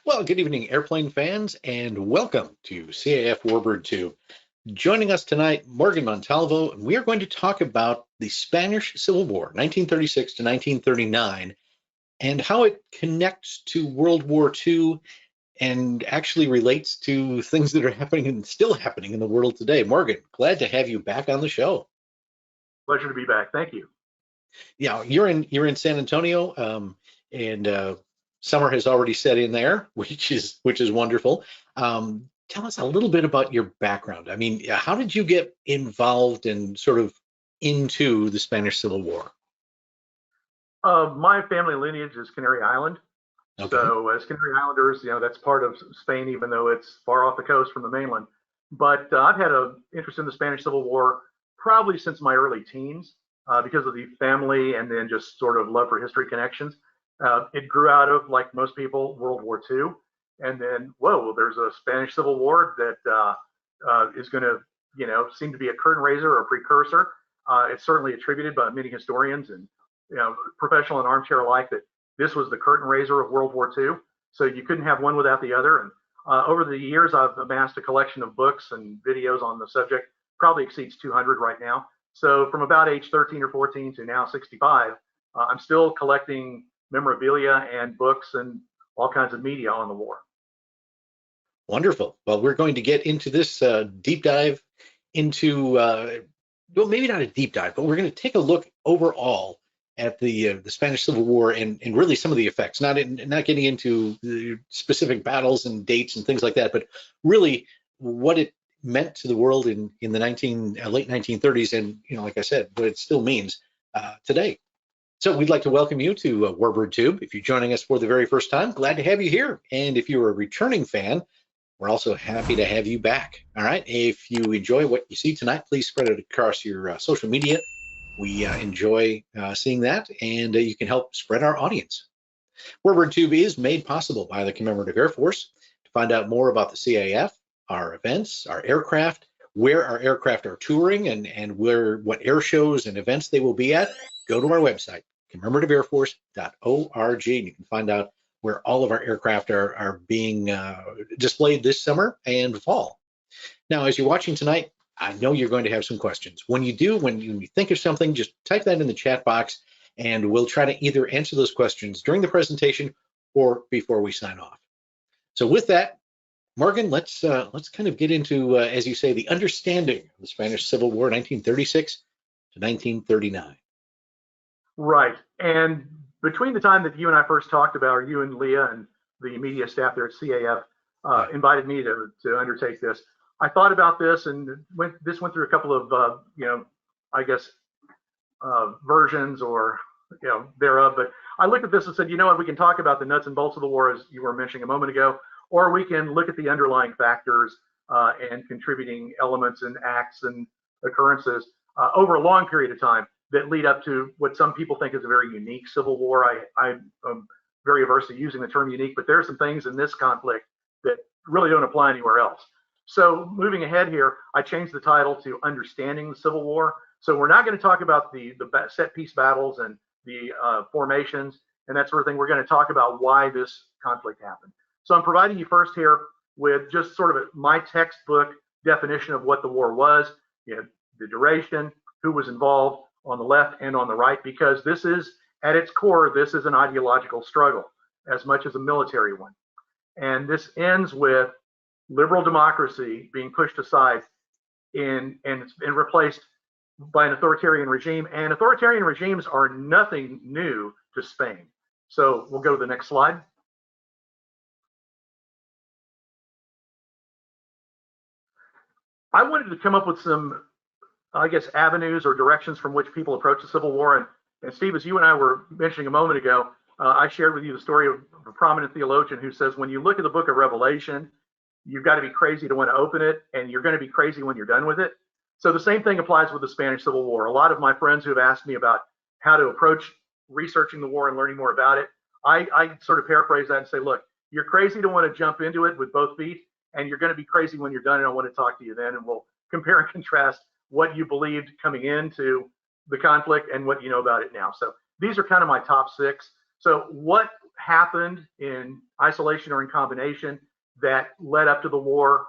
Well, good evening, airplane fans, and welcome to CAF Warbird Tube. Joining us tonight, Morgan Montalvo, and we are going to talk about the Spanish Civil War, 1936 to 1939, and how it connects to World War II and actually relates to things that are happening and still happening in the world today. Morgan, glad to have you back on the show. Pleasure to be back. Thank you. Yeah, you're in San Antonio, and summer has already set in there, which is wonderful. Tell us a little bit about your background. I mean, how did you get involved and sort of into the Spanish Civil War? My family lineage is Canary Island. Okay. So as Canary Islanders, that's part of Spain, even though it's far off the coast from the mainland. But I've had an interest in the Spanish Civil War probably since my early teens because of the family and then just sort of love for history connections. It grew out of, like most people, World War II. And then, whoa, there's a Spanish Civil War that is going to, seem to be a curtain raiser or a precursor. It's certainly attributed by many historians and professional and armchair alike that this was the curtain raiser of World War II. So you couldn't have one without the other. And over the years, I've amassed a collection of books and videos on the subject, probably exceeds 200 right now. So from about age 13 or 14 to now 65, I'm still collecting memorabilia and books and all kinds of media on the war. Wonderful. Well, we're going to get into this deep dive into, well, maybe not a deep dive, but we're going to take a look overall at the Spanish Civil War and really some of the effects, not getting into the specific battles and dates and things like that, but really what it meant to the world in the late 1930s, and like I said, what it still means today. So we'd like to welcome you to Warbird Tube. If you're joining us for the very first time, glad to have you here. And if you're a returning fan, we're also happy to have you back. All right. If you enjoy what you see tonight, please spread it across your social media. We enjoy seeing that, and you can help spread our audience. Warbird Tube is made possible by the Commemorative Air Force. To find out more about the CAF, our events, our aircraft, where our aircraft are touring, and what air shows and events they will be at, go to our website, commemorativeairforce.org, and you can find out where all of our aircraft are being displayed this summer and fall. Now, as you're watching tonight, I know you're going to have some questions. When you do, when you think of something, just type that in the chat box, and we'll try to either answer those questions during the presentation or before we sign off. So with that, Morgan, let's kind of get into, as you say, the understanding of the Spanish Civil War, 1936 to 1939. Right. And between the time that you and I first talked about, or you and Leah and the media staff there at CAF invited me to undertake this, I thought about this and went through a couple of, I guess, versions or, thereof. But I looked at this and said, you know what, we can talk about the nuts and bolts of the war, as you were mentioning a moment ago, or we can look at the underlying factors and contributing elements and acts and occurrences over a long period of time that lead up to what some people think is a very unique civil war. I'm very averse to using the term unique, but there are some things in this conflict that really don't apply anywhere else. So moving ahead here, I changed the title to Understanding the Civil War. So we're not going to talk about the set piece battles and the formations and that sort of thing. We're going to talk about why this conflict happened. So I'm providing you first here with just sort of my textbook definition of what the war was, the duration, who was involved on the left and on the right, because this is, at its core, this is an ideological struggle as much as a military one. And this ends with liberal democracy being pushed aside and replaced by an authoritarian regime. And authoritarian regimes are nothing new to Spain. So we'll go to the next slide. I wanted to come up with some, I guess, avenues or directions from which people approach the Civil War. And Steve, as you and I were mentioning a moment ago, I shared with you the story of a prominent theologian who says, when you look at the book of Revelation, you've got to be crazy to want to open it, and you're going to be crazy when you're done with it. So the same thing applies with the Spanish Civil War. A lot of my friends who have asked me about how to approach researching the war and learning more about it, I sort of paraphrase that and say, look, you're crazy to want to jump into it with both feet, and you're going to be crazy when you're done, and I want to talk to you then, and we'll compare and contrast what you believed coming into the conflict and what you know about it now. So these are kind of my top six. So what happened in isolation or in combination that led up to the war?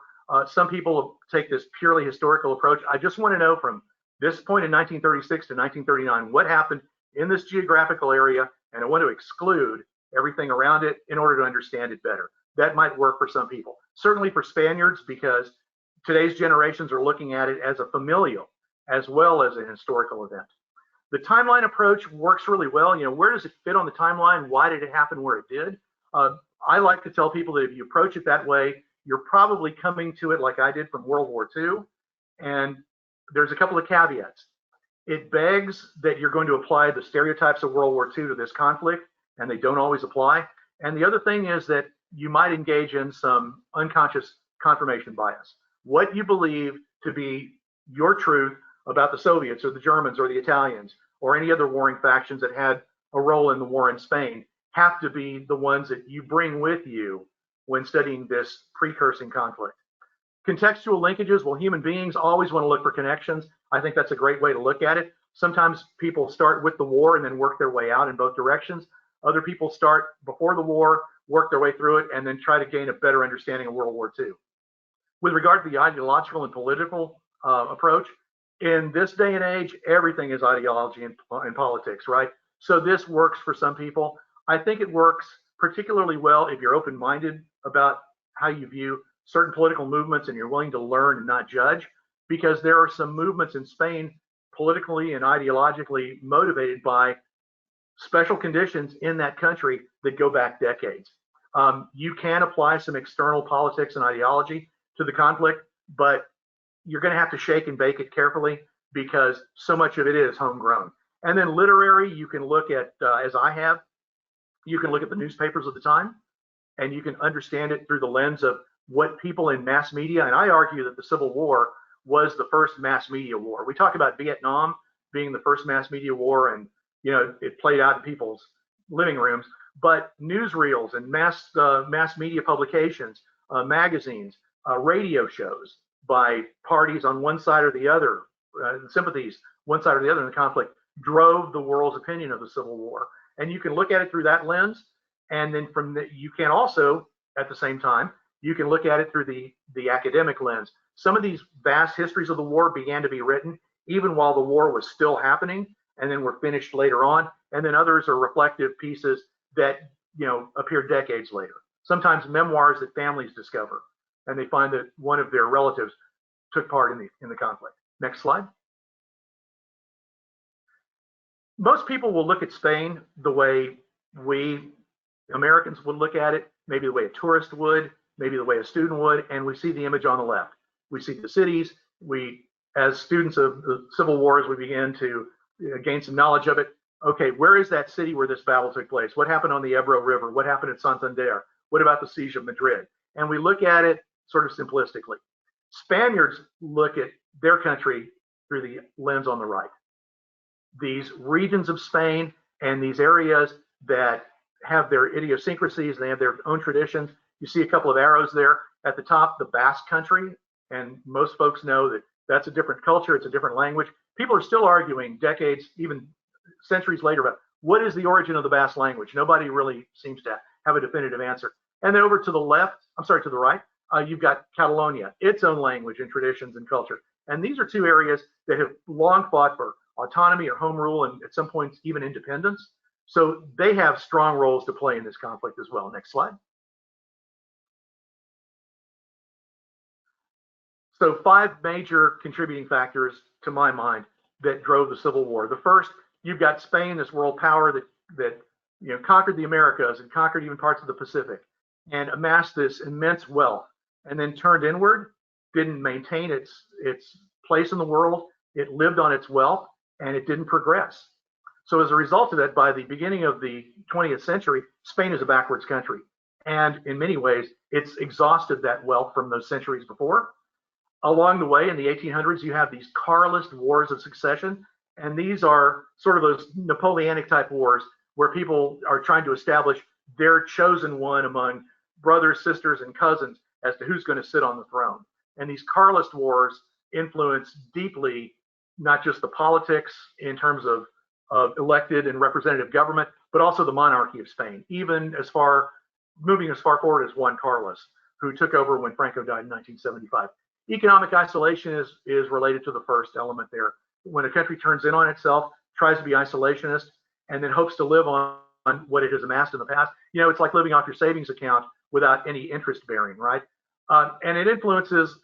Some people take this purely historical approach. I just want to know from this point in 1936 to 1939, what happened in this geographical area, and I want to exclude everything around it in order to understand it better. That might work for some people. Certainly for Spaniards, because today's generations are looking at it as a familial as well as a historical event. The timeline approach works really well. You know, where does it fit on the timeline? Why did it happen where it did? I like to tell people that if you approach it that way, you're probably coming to it like I did from World War II. And there's a couple of caveats. It begs that you're going to apply the stereotypes of World War II to this conflict, and they don't always apply. And the other thing is that you might engage in some unconscious confirmation bias. What you believe to be your truth about the Soviets or the Germans or the Italians or any other warring factions that had a role in the war in Spain have to be the ones that you bring with you when studying this precursing conflict. Contextual linkages, well, human beings always want to look for connections. I think that's a great way to look at it. Sometimes people start with the war and then work their way out in both directions. Other people start before the war, work their way through it, and then try to gain a better understanding of World War II. With regard to the ideological and political approach, in this day and age, everything is ideology and politics, right? So this works for some people. I think it works particularly well if you're open-minded about how you view certain political movements and you're willing to learn and not judge, because there are some movements in Spain politically and ideologically motivated by special conditions in that country that go back decades. You can apply some external politics and ideology to the conflict, but you're going to have to shake and bake it carefully because so much of it is homegrown. And then literary, you can look at, as I have, you can look at the newspapers of the time, and you can understand it through the lens of what people in mass media, and I argue that the Civil War was the first mass media war. We talk about Vietnam being the first mass media war, and you know it played out in people's living rooms, but newsreels and mass media publications, magazines, radio shows by parties on one side or the other, sympathies one side or the other in the conflict, drove the world's opinion of the Civil War. And you can look at it through that lens, and then from the, you can also, at the same time, you can look at it through the academic lens. Some of these vast histories of the war began to be written even while the war was still happening, and then were finished later on. And then others are reflective pieces that, you know, appear decades later. Sometimes memoirs that families discover, and they find that one of their relatives took part in the conflict. Next slide. Most people will look at Spain the way we Americans would look at it, maybe the way a tourist would, maybe the way a student would, and we see the image on the left. We see the cities. We, as students of the Civil Wars, we begin to gain some knowledge of it. Okay, where is that city where this battle took place? What happened on the Ebro River? What happened at Santander? What about the siege of Madrid? And we look at it sort of simplistically. Spaniards look at their country through the lens on the right. These regions of Spain and these areas that have their idiosyncrasies, they have their own traditions. You see a couple of arrows there at the top, the Basque country, and most folks know that that's a different culture, it's a different language. People are still arguing decades, even centuries later, about what is the origin of the Basque language. Nobody really seems to have a definitive answer. And then over to the left, to the right, you've got Catalonia, its own language and traditions and culture. And these are two areas that have long fought for autonomy or home rule, and at some points even independence. So they have strong roles to play in this conflict as well. Next slide. So 5 major contributing factors, to my mind, that drove the Civil War. The first, you've got Spain, this world power that conquered the Americas and conquered even parts of the Pacific and amassed this immense wealth, and then turned inward, didn't maintain its place in the world. It lived on its wealth, and it didn't progress. So as a result of that, by the beginning of the 20th century, Spain is a backwards country. And in many ways, it's exhausted that wealth from those centuries before. Along the way, in the 1800s, you have these Carlist wars of succession. And these are sort of those Napoleonic type wars where people are trying to establish their chosen one among brothers, sisters, and cousins as to who's going to sit on the throne. And these Carlist wars influence deeply not just the politics in terms of elected and representative government, but also the monarchy of Spain, even moving as far forward as Juan Carlos, who took over when Franco died in 1975. Economic isolation is related to the first element there. When a country turns in on itself, tries to be isolationist, and then hopes to live on what it has amassed in the past, it's like living off your savings account without any interest bearing, right? And it is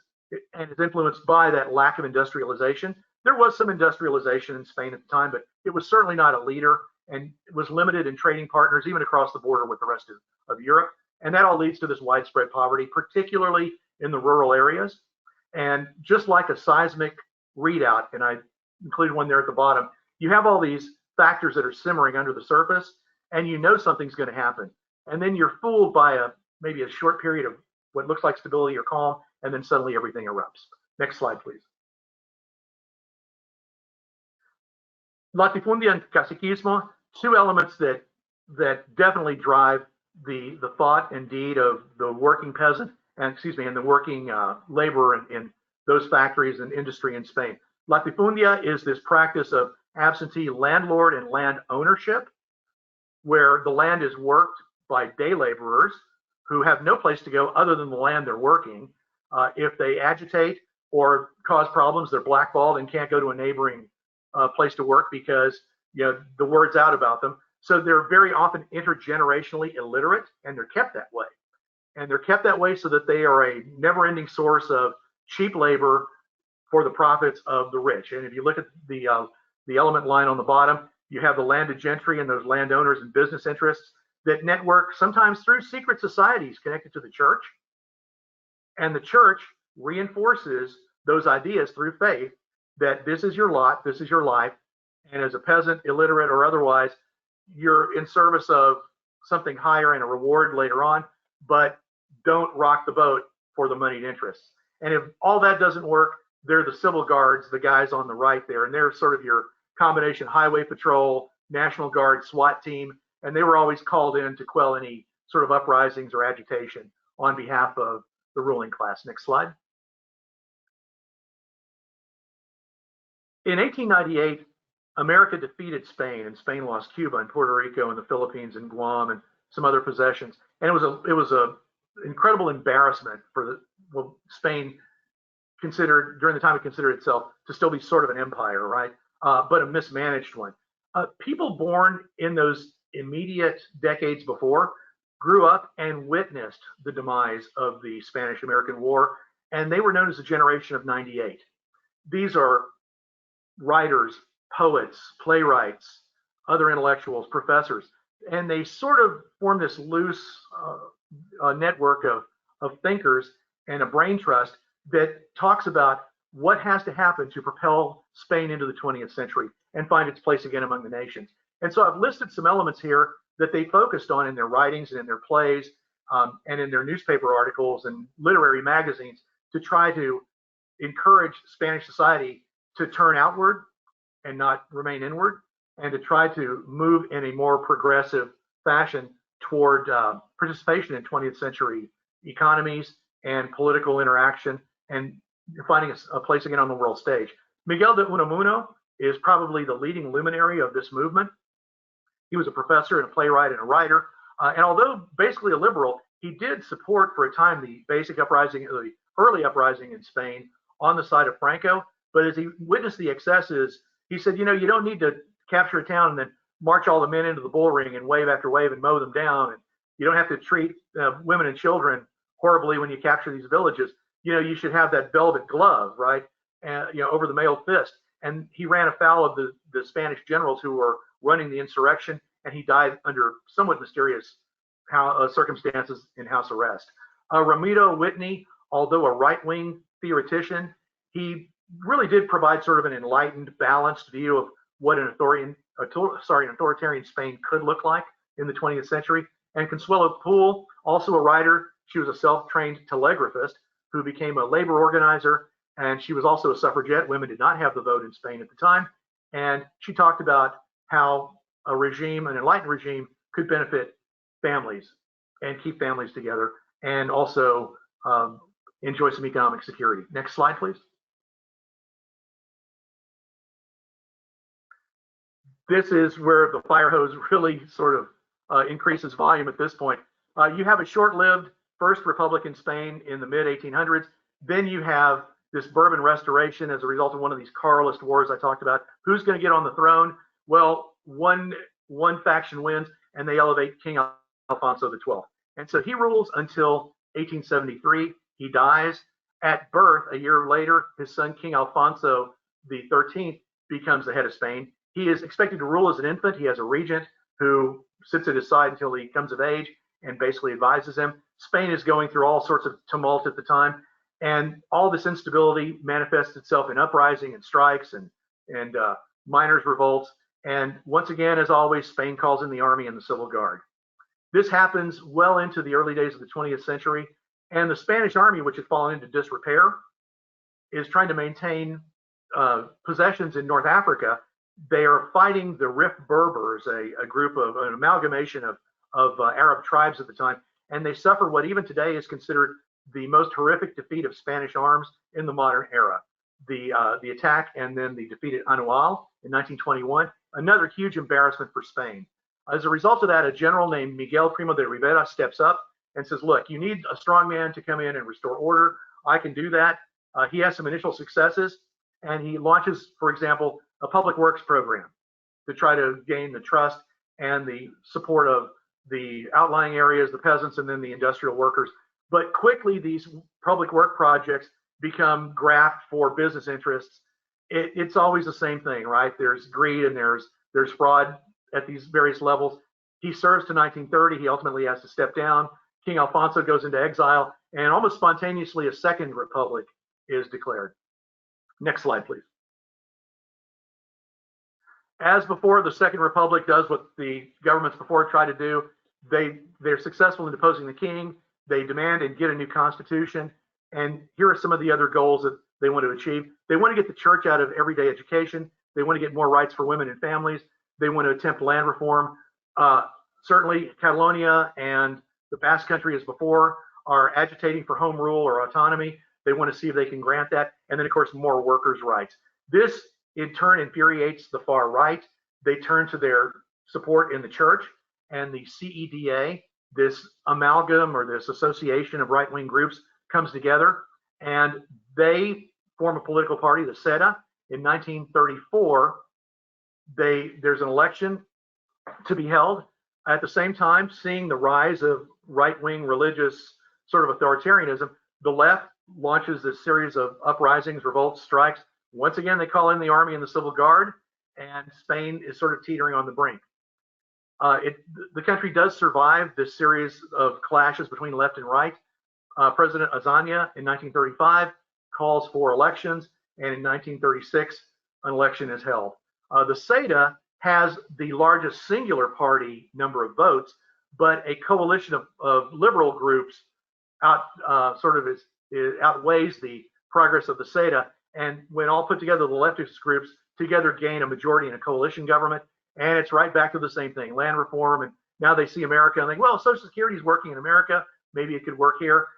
influenced by that lack of industrialization. There was some industrialization in Spain at the time, but it was certainly not a leader, and it was limited in trading partners, even across the border with the rest of Europe. And that all leads to this widespread poverty, particularly in the rural areas. And just like a seismic readout, and I included one there at the bottom, you have all these factors that are simmering under the surface, and something's going to happen. And then you're fooled by maybe a short period of what looks like stability or calm, and then suddenly everything erupts. Next slide, please. Latifundia and caciquismo, two elements that definitely drive the thought and deed of the working peasant, and the working laborer in those factories and industry in Spain. Latifundia is this practice of absentee landlord and land ownership, where the land is worked by day laborers who have no place to go other than the land they're working. If they agitate or cause problems, they're blackballed and can't go to a neighboring place to work because the word's out about them. So they're very often intergenerationally illiterate, and they're kept that way. And they're kept that way so that they are a never-ending source of cheap labor for the profits of the rich. And if you look at the element line on the bottom, you have the landed gentry and those landowners and business interests that network sometimes through secret societies connected to the church. And the church reinforces those ideas through faith that this is your lot, this is your life. And as a peasant, illiterate or otherwise, you're in service of something higher and a reward later on, but don't rock the boat for the moneyed interests. And if all that doesn't work, they're the civil guards, the guys on the right there, and they're sort of your combination highway patrol, National Guard, SWAT team, and they were always called in to quell any sort of uprisings or agitation on behalf of the ruling class. Next slide. In 1898, America defeated Spain, and Spain lost Cuba and Puerto Rico and the Philippines and Guam and some other possessions. And it was a incredible embarrassment for Spain considered during the time it considered itself to still be sort of an empire, right? But a mismanaged one. People born in those immediate decades before grew up and witnessed the demise of the Spanish-American War, and they were known as the generation of '98. These are writers, poets, playwrights, other intellectuals, professors, and they sort of form this loose network of thinkers and a brain trust that talks about what has to happen to propel Spain into the 20th century and find its place again among the nations. And so I've listed some elements here that they focused on in their writings and in their plays and in their newspaper articles and literary magazines to try to encourage Spanish society to turn outward and not remain inward, and to try to move in a more progressive fashion toward participation in 20th century economies and political interaction and finding a place again on the world stage. Miguel de Unamuno is probably the leading luminary of this movement. He was a professor and a playwright and a writer, and although basically a liberal, he did support for a time the basic uprising, the early uprising in Spain on the side of Franco. But as he witnessed the excesses, he said, you don't need to capture a town and then march all the men into the bull ring and wave after wave and mow them down. And you don't have to treat women and children horribly when you capture these villages. You should have that velvet glove, right? Over the mailed fist. And he ran afoul of the Spanish generals who were running the insurrection, and he died under somewhat mysterious circumstances in house arrest. Ramiro Whitney, although a right-wing theoretician, he really did provide sort of an enlightened, balanced view of what an authoritarian Spain could look like in the 20th century. And Consuelo Poole, also a writer, she was a self-trained telegraphist who became a labor organizer, and she was also a suffragette. Women did not have the vote in Spain at the time. And she talked about how a regime, an enlightened regime, could benefit families and keep families together and also enjoy some economic security. Next slide, please. this is where the fire hose really sort of increases volume at this point. You have a short-lived First Republic in Spain in the mid-1800s. Then you have this Bourbon Restoration as a result of one of these Carlist wars I talked about. Who's going to get on the throne? Well, one faction wins, and they elevate King Alfonso XII. And so he rules until 1873. He dies. At birth, a year later, his son, King Alfonso XIII, becomes the head of Spain. He is expected to rule as an infant. He has a regent who sits at his side until he comes of age and basically advises him. Spain is going through all sorts of tumult at the time, and all this instability manifests itself in uprising and strikes and miners' revolts. And once again, as always, Spain calls in the army and the civil guard. This happens well into the early days of the 20th century, and the Spanish army, which had fallen into disrepair, is trying to maintain possessions in North Africa. They are fighting the Rif Berbers, a group of an amalgamation of Arab tribes at the time, and they suffer what even today is considered the most horrific defeat of Spanish arms in the modern era. The attack and then the defeat at Anual in 1921, another huge embarrassment for Spain. As a result of that, a general named Miguel Primo de Rivera steps up and says, look, you need a strong man to come in and restore order. I can do that. He has some initial successes, and he launches, for example, a public works program to try to gain the trust and the support of the outlying areas, the peasants, and then the industrial workers. But quickly, these public work projects become graft for business interests. It's always the same thing, right? There's greed and there's fraud at these various levels. He serves to 1930. He ultimately has to step down. King Alfonso goes into exile, and almost spontaneously, a second republic is declared. Next slide, please. As before, the Second Republic does what the governments before tried to do. They're successful in deposing the king. They demand and get a new constitution. And here are some of the other goals that they want to achieve. They want to get the church out of everyday education. They want to get more rights for women and families. They want to attempt land reform. Certainly, Catalonia and the Basque Country, as before, are agitating for home rule or autonomy. They want to see if they can grant that. And then, of course, more workers' rights. This, in turn, infuriates the far right. They turn to their support in the church, and the CEDA, this amalgam or this association of right-wing groups, comes together, and they form a political party, the SEDA. In 1934, there's an election to be held. At the same time, seeing the rise of right-wing religious sort of authoritarianism, the left launches this series of uprisings, revolts, strikes. Once again, they call in the army and the civil guard, and Spain is sort of teetering on the brink. The country does survive this series of clashes between left and right. President Azaña in 1935 calls for elections, and in 1936, an election is held. The SEDA has the largest singular party number of votes, but a coalition of liberal groups outweighs the progress of the SEDA. And when all put together, the leftist groups together gain a majority in a coalition government. And it's right back to the same thing, land reform. And now they see America and think, well, Social Security is working in America. Maybe it could work here.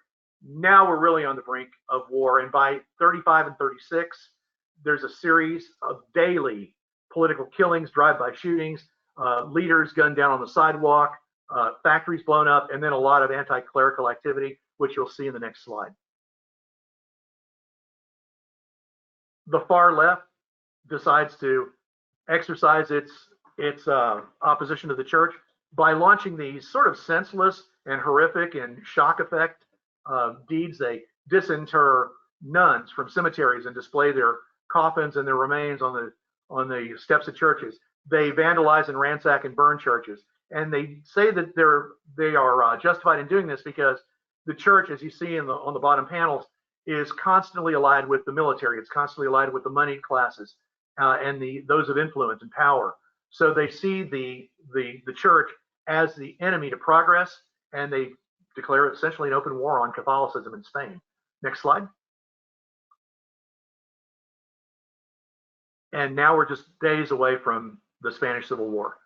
Now we're really on the brink of war. And by 35 and 36, there's a series of daily political killings, drive-by shootings, leaders gunned down on the sidewalk, factories blown up, and then a lot of anti-clerical activity, which you'll see in the next slide. The far left decides to exercise its opposition to the church by launching these sort of senseless and horrific and shock effect deeds. They disinter nuns from cemeteries and display their coffins and their remains on the steps of churches. They vandalize and ransack and burn churches. And they say that they are justified in doing this because the church, as you see on the bottom panels, is constantly allied with the military. It's constantly allied with the moneyed classes and those of influence and power. So they see the church as the enemy to progress, and they declare essentially an open war on Catholicism in Spain. Next slide. And now we're just days away from the Spanish Civil War.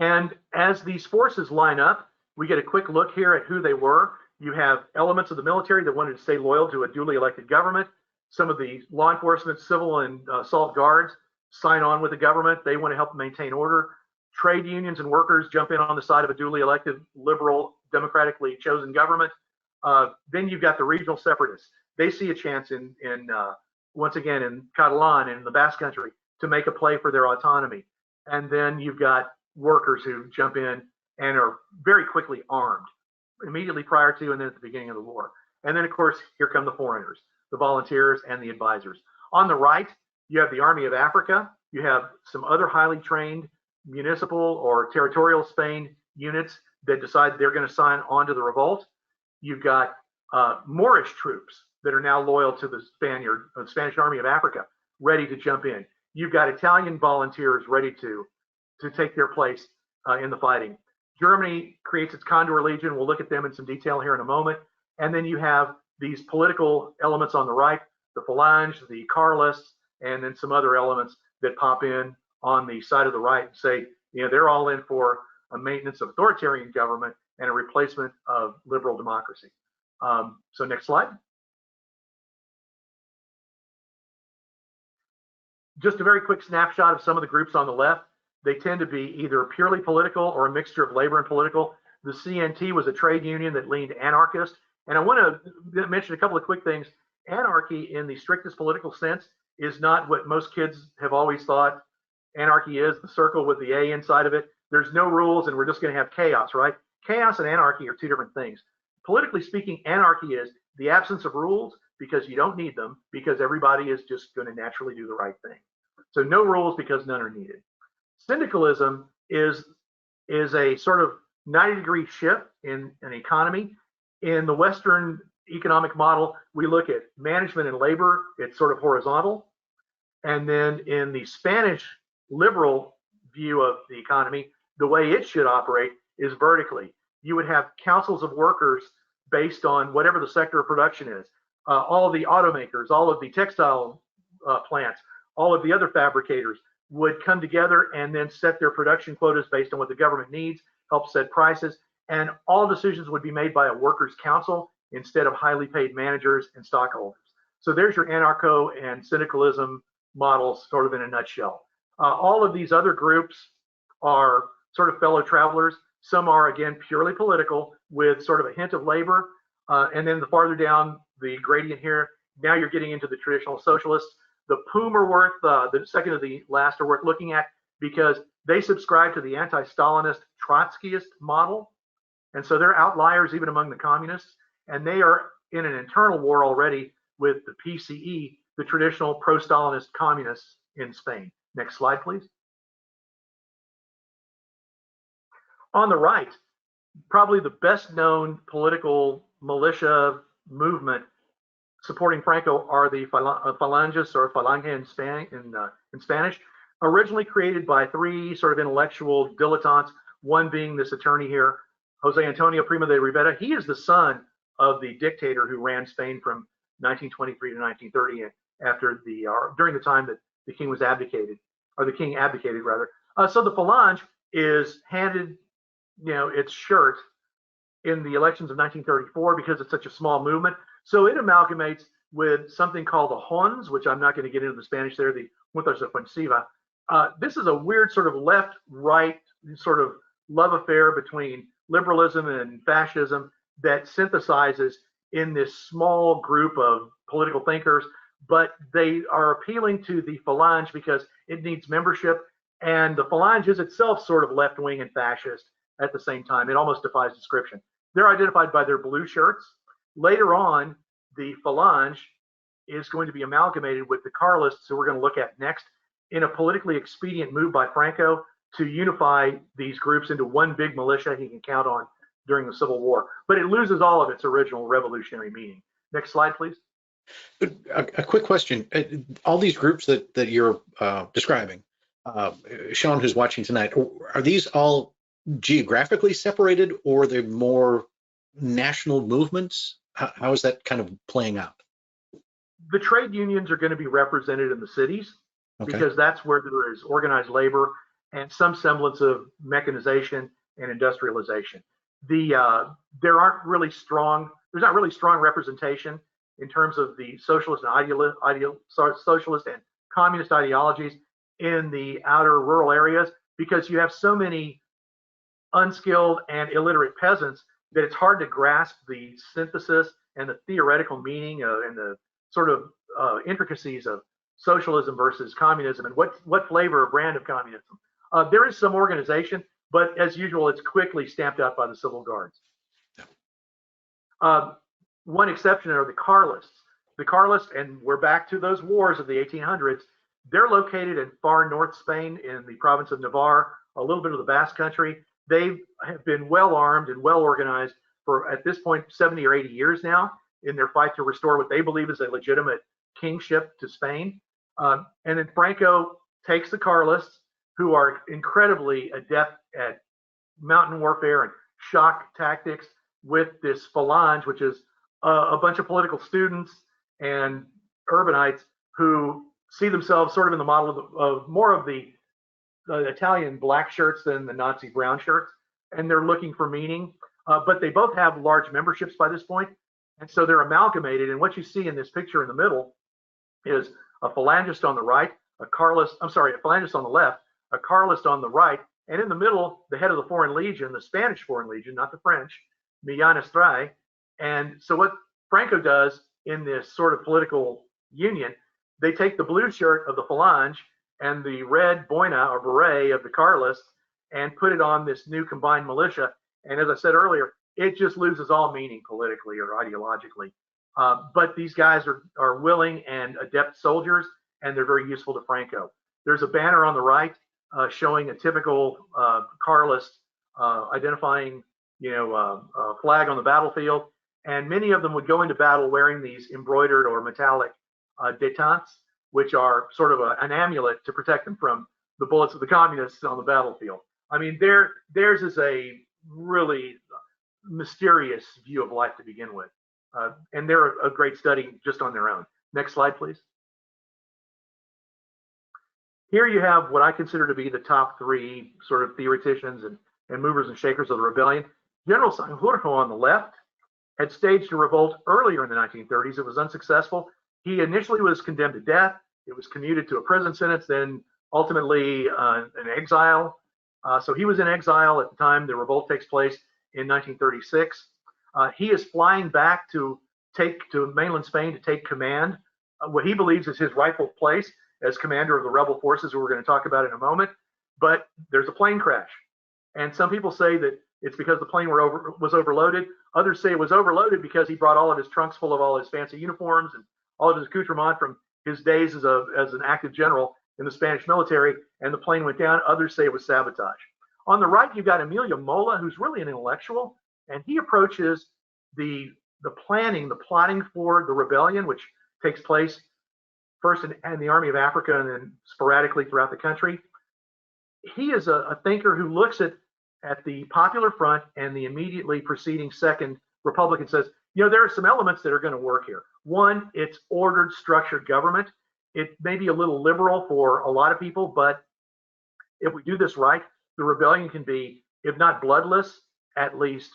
And as these forces line up, we get a quick look here at who they were. You have elements of the military that wanted to stay loyal to a duly elected government, some of the law enforcement, civil and assault guards sign on with the government. They want to help maintain order. Trade unions and workers jump in on the side of a duly elected, liberal, democratically chosen government. Then you've got the regional separatists. They see a chance in once again in Catalan and in the Basque Country to make a play for their autonomy. And then you've got workers who jump in and are very quickly armed, immediately prior to and then at the beginning of the war. And then, of course, here come the foreigners, the volunteers and the advisors. On the right, you have the Army of Africa. You have some other highly trained municipal or territorial Spain units that decide they're going to sign on to the revolt. You've got Moorish troops that are now loyal to the Spanish Army of Africa, ready to jump in. You've got Italian volunteers ready to take their place in the fighting. Germany creates its Condor Legion. We'll look at them in some detail here in a moment. And then you have these political elements on the right, the Phalange, the Carlists, and then some other elements that pop in on the side of the right and say, you know, they're all in for a maintenance of authoritarian government and a replacement of liberal democracy. So next slide. Just a very quick snapshot of some of the groups on the left. They tend to be either purely political or a mixture of labor and political. The CNT was a trade union that leaned anarchist. And I want to mention a couple of quick things. Anarchy in the strictest political sense is not what most kids have always thought anarchy is, the circle with the A inside of it. There's no rules and we're just going to have chaos, right? Chaos and anarchy are two different things. Politically speaking, anarchy is the absence of rules because you don't need them, because everybody is just going to naturally do the right thing. So no rules because none are needed. Syndicalism is a sort of 90-degree shift in an economy. In the Western economic model, we look at management and labor, it's sort of horizontal. And then in the Spanish liberal view of the economy, the way it should operate is vertically. You would have councils of workers based on whatever the sector of production is. All of the automakers, all of the textile plants, all of the other fabricators would come together and then set their production quotas based on what the government needs, help set prices, and all decisions would be made by a workers' council instead of highly paid managers and stockholders. So there's your anarcho and syndicalism models sort of in a nutshell. All of these other groups are sort of fellow travelers. Some are, again, purely political with sort of a hint of labor. And then the farther down the gradient here, now you're getting into the traditional socialists. The POOM are worth, the second to the last are worth looking at because they subscribe to the anti-Stalinist Trotskyist model. And so they're outliers even among the communists. And they are in an internal war already with the PCE, the traditional pro-Stalinist communists in Spain. Next slide, please. On the right, probably the best known political militia movement supporting Franco are the Falanges or Falange in Spanish, originally created by three sort of intellectual dilettantes, one being this attorney here, Jose Antonio Primo de Rivera. He is the son of the dictator who ran Spain from 1923 to 1930 after during the time that the king was abdicated, or the king abdicated rather. So the Falange is handed, you know, its shirt in the elections of 1934 because it's such a small movement. So it amalgamates with something called the Hons, which I'm not going to get into the Spanish there, the Juntas Ofensiva. This is a weird sort of left-right sort of love affair between liberalism and fascism that synthesizes in this small group of political thinkers, but they are appealing to the Falange because it needs membership, and the Falange is itself sort of left-wing and fascist at the same time. It almost defies description. They're identified by their blue shirts. Later on, the Falange is going to be amalgamated with the Carlists, who we're going to look at next, in a politically expedient move by Franco to unify these groups into one big militia he can count on during the Civil War. But it loses all of its original revolutionary meaning. Next slide, please. A quick question. All these groups that you're describing, Sean, who's watching tonight, are these all geographically separated, or are they more national movements? How is that kind of playing out? The trade unions are going to be represented in the cities, okay, because that's where there is organized labor and some semblance of mechanization and industrialization. There's not really strong representation in terms of the socialist and socialist and communist ideologies in the outer rural areas because you have so many unskilled and illiterate peasants that it's hard to grasp the synthesis and the theoretical meaning and the sort of intricacies of socialism versus communism and what flavor or brand of communism. There is some organization, but as usual, it's quickly stamped out by the civil guards. One exception are the Carlists. The Carlists, and we're back to those wars of the 1800s, they're located in far north Spain in the province of Navarre, a little bit of the Basque country. They have been well armed and well organized for, at this point, 70 or 80 years now in their fight to restore what they believe is a legitimate kingship to Spain. And then Franco takes the Carlists, who are incredibly adept at mountain warfare and shock tactics, with this phalange, which is a bunch of political students and urbanites who see themselves sort of in the model of more of the Italian black shirts than the Nazi brown shirts, and they're looking for meaning. But they both have large memberships by this point, and so they're amalgamated. And what you see in this picture in the middle is a phalangist on the right, a phalangist on the left, a Carlist on the right, and in the middle, the head of the Foreign Legion, the Spanish Foreign Legion, not the French, Millán Astray. And so what Franco does in this sort of political union, they take the blue shirt of the Phalange and the red boina or beret of the Carlists and put it on this new combined militia. And as I said earlier, it just loses all meaning politically or ideologically. But these guys are willing and adept soldiers, and they're very useful to Franco. There's a banner on the right showing a typical Carlist identifying, flag on the battlefield. And many of them would go into battle wearing these embroidered or metallic détentes, which are sort of an amulet to protect them from the bullets of the communists on the battlefield. I mean, theirs is a really mysterious view of life to begin with. And they're a great study just on their own. Next slide, please. Here you have what I consider to be the top three sort of theoreticians and movers and shakers of the rebellion. General Sanjurjo on the left had staged a revolt earlier in the 1930s. It was unsuccessful. He initially was condemned to death. It was commuted to a prison sentence, then ultimately an exile. So he was in exile at the time the revolt takes place in 1936. He is flying back to mainland Spain to take command, what he believes is his rightful place as commander of the rebel forces, who we're going to talk about in a moment. But there's a plane crash. And some people say that it's because the plane was overloaded. Others say it was overloaded because he brought all of his trunks full of all his fancy uniforms and all of his accoutrement from his days as an active general in the Spanish military, and the plane went down. Others say it was sabotage. On the right, you've got Emilio Mola, who's really an intellectual, and he approaches the plotting for the rebellion, which takes place first in the Army of Africa and then sporadically throughout the country. He is a thinker who looks at the Popular Front and the immediately preceding Second Republic and says, there are some elements that are going to work here. One, it's ordered, structured government. It may be a little liberal for a lot of people, but if we do this right, the rebellion can be, if not bloodless, at least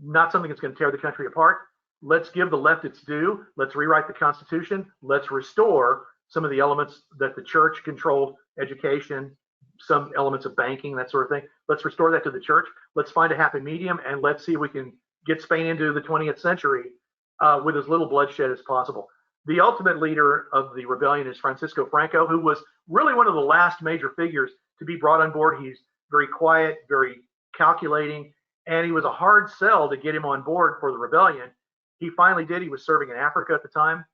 not something that's going to tear the country apart. Let's give the left its due. Let's rewrite the Constitution. Let's restore some of the elements that the church controlled, education, some elements of banking, that sort of thing. Let's restore that to the church. Let's find a happy medium, and let's see if we can get Spain into the 20th century with as little bloodshed as possible. The ultimate leader of the rebellion is Francisco Franco, who was really one of the last major figures to be brought on board. He's very quiet, very calculating, and he was a hard sell to get him on board for the rebellion. He finally did. He was serving in Africa at the time,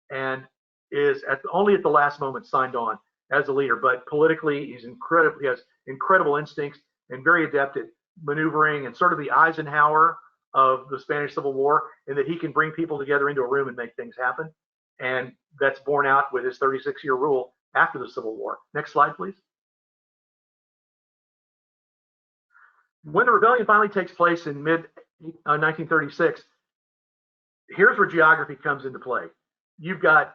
and is only at the last moment signed on as a leader. But politically, he has incredible instincts and very adept at maneuvering, and sort of the Eisenhower of the Spanish Civil War, in that he can bring people together into a room and make things happen. And that's borne out with his 36-year rule after the Civil War. Next slide, please. When the rebellion finally takes place in mid-1936, here's where geography comes into play. You've got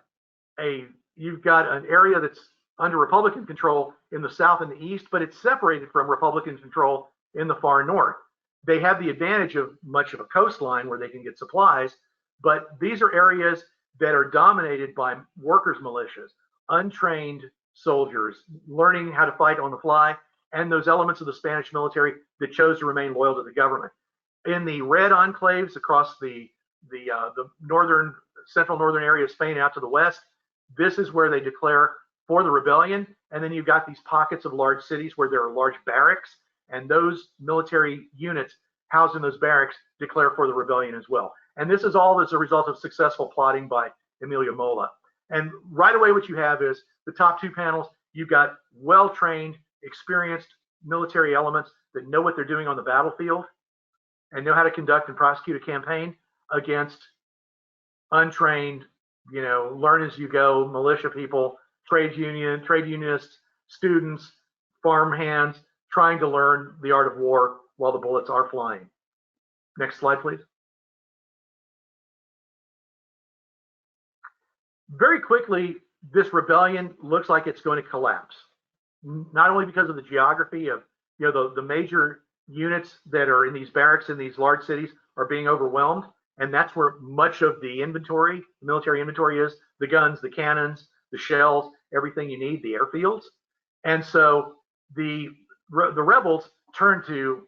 an area that's under Republican control in the south and the east, but it's separated from Republican control in the far north. They have the advantage of much of a coastline where they can get supplies, but these are areas that are dominated by workers' militias, untrained soldiers, learning how to fight on the fly, and those elements of the Spanish military that chose to remain loyal to the government. In the red enclaves across the northern, central northern area of Spain out to the west, this is where they declare for the rebellion. And then you've got these pockets of large cities where there are large barracks, and those military units housed in those barracks declare for the rebellion as well. And this is all as a result of successful plotting by Emilio Mola. And right away, what you have is the top two panels. You've got well-trained, experienced military elements that know what they're doing on the battlefield and know how to conduct and prosecute a campaign against untrained, learn as you go militia people, trade unionists, students, farm hands, trying to learn the art of war while the bullets are flying. Next slide, please. Very quickly, this rebellion looks like it's going to collapse. Not only because of the geography of, the major units that are in these barracks in these large cities are being overwhelmed, and that's where much of the inventory, the military inventory is, the guns, the cannons, the shells, everything you need, the airfields. And so the rebels turn to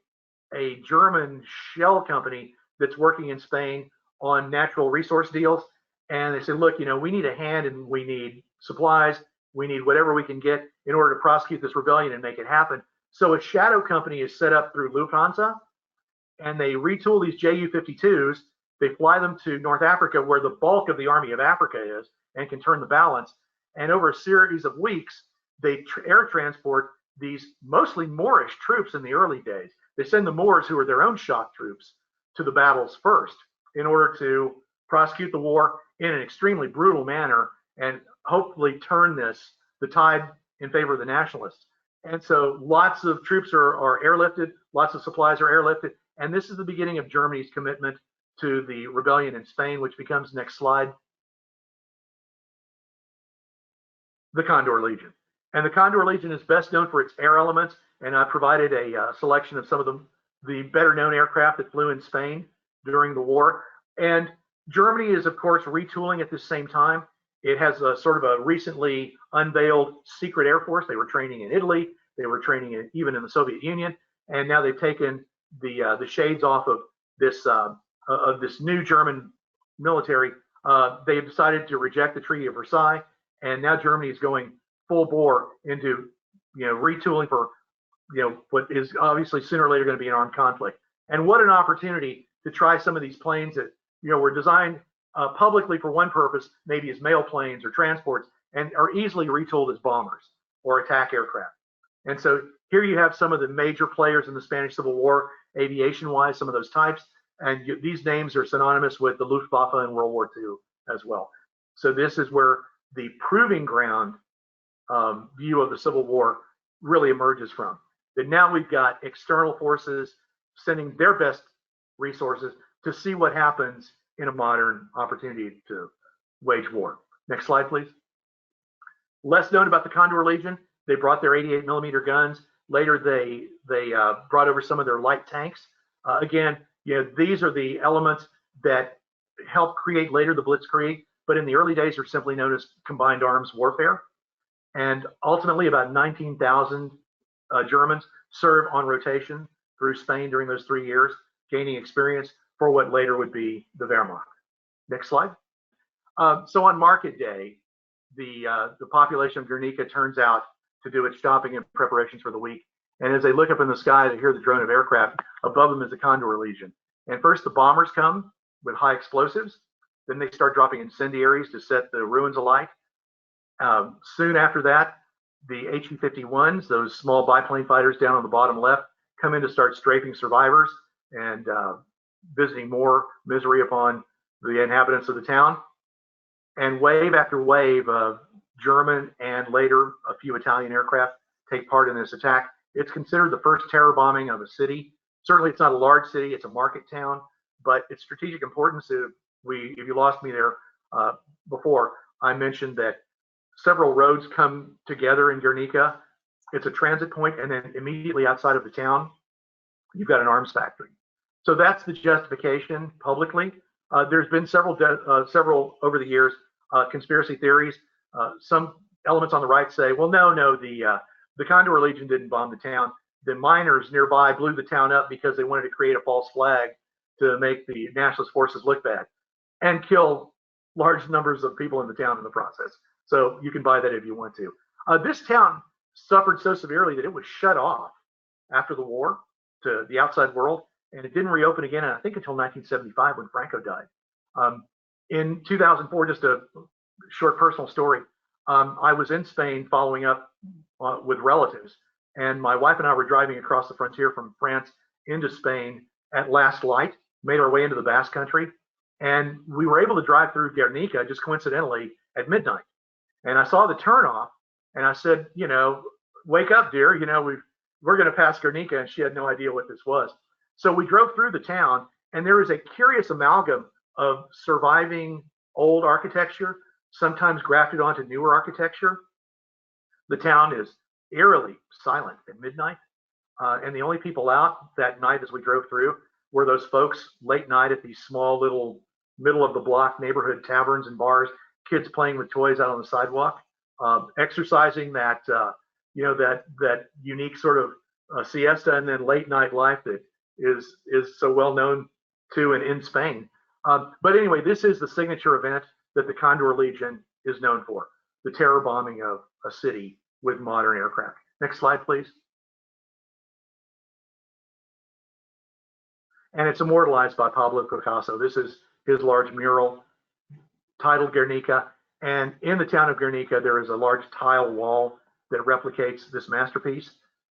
a German shell company that's working in Spain on natural resource deals. And they said, look, we need a hand and we need supplies. We need whatever we can get in order to prosecute this rebellion and make it happen. So a shadow company is set up through Lufthansa, and they retool these Ju-52s. They fly them to North Africa, where the bulk of the Army of Africa is, and can turn the balance. And over a series of weeks, they air transport these mostly Moorish troops in the early days. They send the Moors, who are their own shock troops, to the battles first in order to prosecute the war in an extremely brutal manner and hopefully turn the tide in favor of the nationalists. And so lots of troops are airlifted, lots of supplies are airlifted, and this is the beginning of Germany's commitment to the rebellion in Spain, which becomes, next slide, the Condor Legion. And the Condor Legion is best known for its air elements, and I provided a selection of some of the better known aircraft that flew in Spain during the war. And Germany is, of course, retooling at the same time. It has a sort of a recently unveiled secret air force. They were training in Italy. They were training even in the Soviet Union. And now they've taken the shades off of this new German military. They have decided to reject the Treaty of Versailles, and now Germany is going full bore into retooling for what is obviously sooner or later going to be an armed conflict. And what an opportunity to try some of these planes that were designed publicly for one purpose, maybe as mail planes or transports, and are easily retooled as bombers or attack aircraft. And so here you have some of the major players in the Spanish Civil War, aviation-wise, some of those types, and these names are synonymous with the Luftwaffe in World War II as well. So this is where the proving ground view of the Civil War really emerges from. That now we've got external forces sending their best resources to see what happens in a modern opportunity to wage war. Next slide, please. Less known about the Condor Legion, they brought their 88 millimeter guns. Later, they brought over some of their light tanks. Again, these are the elements that help create later the Blitzkrieg, but in the early days are simply known as combined arms warfare. And ultimately, about 19,000 Germans served on rotation through Spain during those 3 years, gaining experience for what later would be the Wehrmacht. Next slide. So on market day, the population of Guernica turns out to do its shopping and preparations for the week. And as they look up in the sky, they hear the drone of aircraft. Above them is the Condor Legion. And first the bombers come with high explosives. Then they start dropping incendiaries to set the ruins alight. Soon after that, the HE-51s, those small biplane fighters down on the bottom left, come in to start strafing survivors and visiting more misery upon the inhabitants of the town. And wave after wave of German and later a few Italian aircraft take part in this attack. It's considered the first terror bombing of a city. Certainly it's not a large city, it's a market town, but its strategic importance, if you lost me there before, I mentioned that several roads come together in Guernica. It's a transit point, and then immediately outside of the town, you've got an arms factory. So that's the justification publicly. There's been several over the years, conspiracy theories. Some elements on the right say, well, no, the Condor Legion didn't bomb the town. The miners nearby blew the town up because they wanted to create a false flag to make the nationalist forces look bad and kill large numbers of people in the town in the process. So you can buy that if you want to. This town suffered so severely that it was shut off after the war to the outside world, and it didn't reopen again, I think, until 1975 when Franco died. In 2004, just a short personal story, I was in Spain following up with relatives, and my wife and I were driving across the frontier from France into Spain at last light, made our way into the Basque Country, and we were able to drive through Guernica just coincidentally at midnight. And I saw the turnoff, and I said, wake up, dear, we're going to pass Guernica, and she had no idea what this was. So we drove through the town, and there is a curious amalgam of surviving old architecture, sometimes grafted onto newer architecture. The town is eerily silent at midnight, and the only people out that night as we drove through were those folks late night at these small little middle of the block neighborhood taverns and bars, kids playing with toys out on the sidewalk, exercising that that unique sort of siesta and then late night life that is so well known to and in Spain. But anyway, this is the signature event that the Condor Legion is known for, the terror bombing of a city with modern aircraft. Next slide, please. And it's immortalized by Pablo Picasso. This is his large mural titled Guernica. And in the town of Guernica, there is a large tile wall that replicates this masterpiece.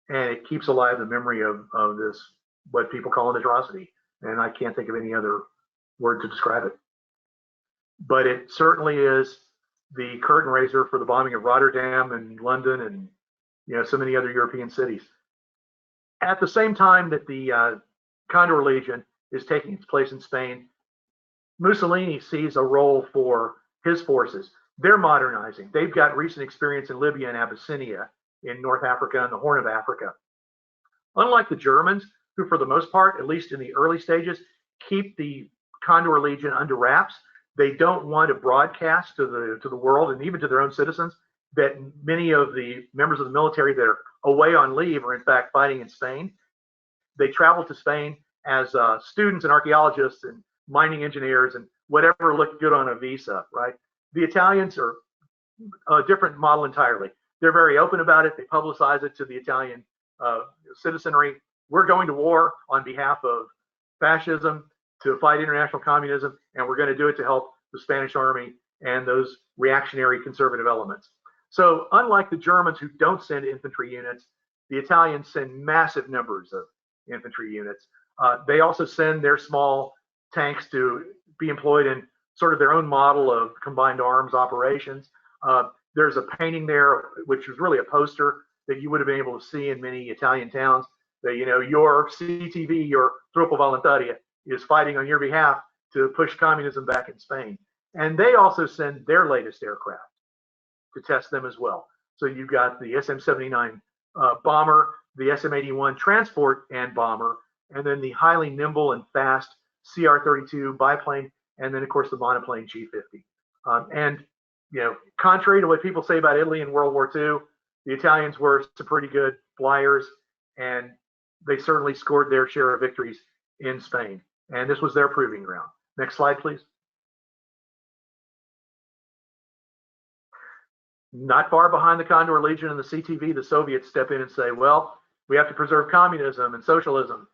And it keeps alive the memory of this, what people call an atrocity. And I can't think of any other word to describe it. But it certainly is the curtain raiser for the bombing of Rotterdam and London and so many other European cities. At the same time that the Condor Legion is taking its place in Spain, Mussolini sees a role for his forces. They're modernizing. They've got recent experience in Libya and Abyssinia in North Africa and the Horn of Africa. Unlike the Germans, who for the most part, at least in the early stages, keep the Condor Legion under wraps, they don't want to broadcast to the world and even to their own citizens that many of the members of the military that are away on leave are in fact fighting in Spain. They travel to Spain as students and archaeologists and mining engineers and whatever looked good on a visa, right? The Italians are a different model entirely. They're very open about it. They publicize it to the Italian citizenry. We're going to war on behalf of fascism to fight international communism, and we're going to do it to help the Spanish army and those reactionary conservative elements. So unlike the Germans who don't send infantry units, the Italians send massive numbers of infantry units. They also send their small tanks to be employed in sort of their own model of combined arms operations. There's a painting there, which was really a poster that you would have been able to see in many Italian towns. That, your CTV, your Troppo Volontaria, is fighting on your behalf to push communism back in Spain. And they also send their latest aircraft to test them as well. So you've got the SM-79 bomber, the SM-81 transport and bomber, and then the highly nimble and fast CR-32 biplane, and then of course the monoplane G-50. And contrary to what people say about Italy in World War II, the Italians were some pretty good flyers, and they certainly scored their share of victories in Spain. And this was their proving ground. Next slide, please. Not far behind the Condor Legion and the CTV, the Soviets step in and say, well, we have to preserve communism and socialism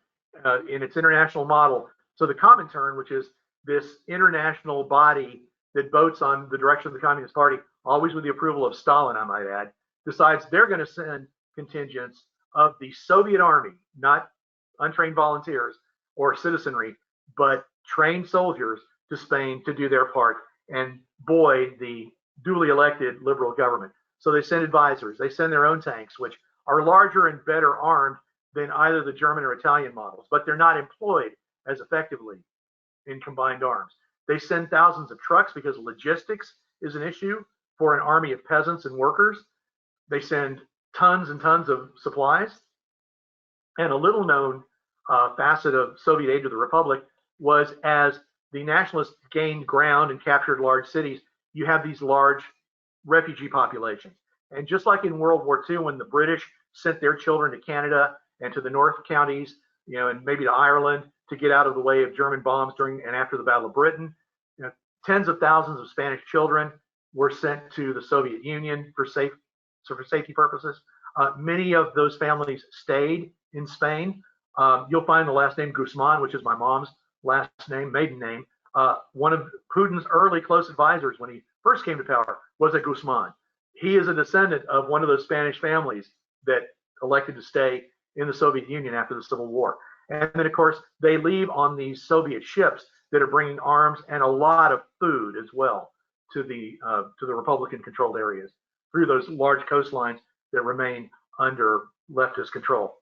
in its international model. So the Comintern, which is this international body that votes on the direction of the Communist Party, always with the approval of Stalin, I might add, decides they're going to send contingents of the Soviet army, not untrained volunteers or citizenry, but trained soldiers to Spain to do their part and buoy the duly elected liberal government. So they send advisors, they send their own tanks, which are larger and better armed than either the German or Italian models, but they're not employed as effectively in combined arms. They send thousands of trucks because logistics is an issue for an army of peasants and workers. They send tons and tons of supplies. And a little known facet of Soviet aid to the Republic was as the nationalists gained ground and captured large cities, you have these large refugee populations. And just like in World War II, when the British sent their children to Canada and to the North counties, and maybe to Ireland to get out of the way of German bombs during and after the Battle of Britain, tens of thousands of Spanish children were sent to the Soviet Union for safety purposes. Many of those families stayed in Spain. You'll find the last name Guzman, which is my mom's last name, maiden name. One of Putin's early close advisors when he first came to power was a Guzman. He is a descendant of one of those Spanish families that elected to stay in the Soviet Union after the Civil War. And then, of course, they leave on these Soviet ships that are bringing arms and a lot of food as well to the Republican-controlled areas through those large coastlines that remain under leftist control.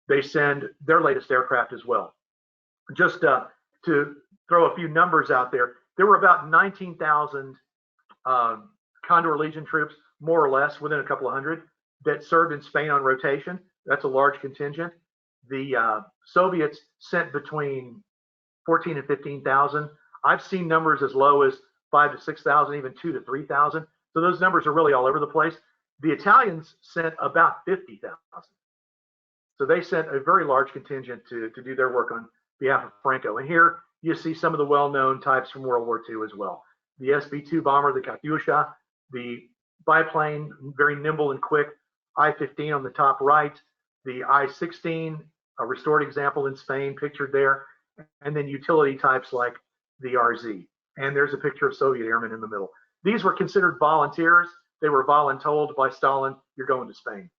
They send their latest aircraft as well. Just to throw a few numbers out there, there were about 19,000 Condor Legion troops, more or less, within a couple of hundred, that served in Spain on rotation. That's a large contingent. The Soviets sent between 14 and 15,000. I've seen numbers as low as 5 to 6,000, even 2 to 3,000. So those numbers are really all over the place. The Italians sent about 50,000. So they sent a very large contingent to do their work on behalf of Franco. And here you see some of the well-known types from World War II as well. The SB-2 bomber, the Katyusha, the biplane, very nimble and quick, I-15 on the top right, the I-16, a restored example in Spain pictured there, and then utility types like the RZ. And there's a picture of Soviet airmen in the middle. These were considered volunteers. They were voluntold by Stalin, you're going to Spain.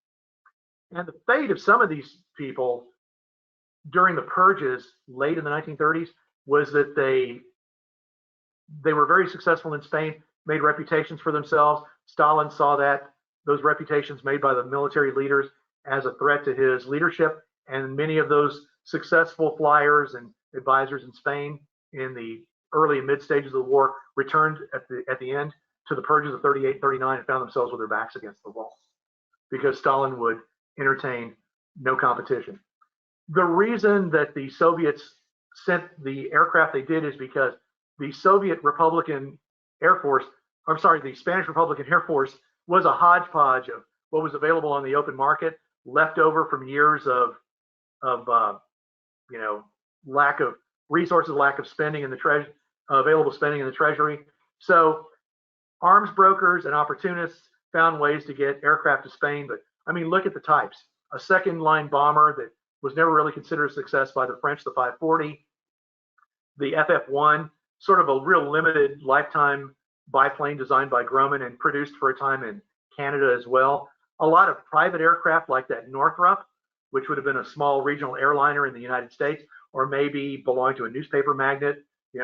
And the fate of some of these people during the purges late in the 1930s was that they were very successful in Spain, made reputations for themselves. Stalin saw those reputations made by the military leaders as a threat to his leadership, and many of those successful flyers and advisors in Spain in the early and mid stages of the war returned at the end to the purges of 38, 39 and found themselves with their backs against the wall because Stalin would entertain no competition. The reason that the Soviets sent the aircraft they did is because the Soviet Republican Air Force, the Spanish Republican Air Force was a hodgepodge of what was available on the open market, left over from years of lack of resources, lack of spending in the available spending in the treasury. So arms brokers and opportunists found ways to get aircraft to Spain. But I mean, look at the types. A second line bomber that was never really considered a success by the French, the 540. The FF-1, sort of a real limited lifetime biplane designed by Grumman and produced for a time in Canada as well. A lot of private aircraft like that Northrop, which would have been a small regional airliner in the United States, or maybe belonged to a newspaper magnate,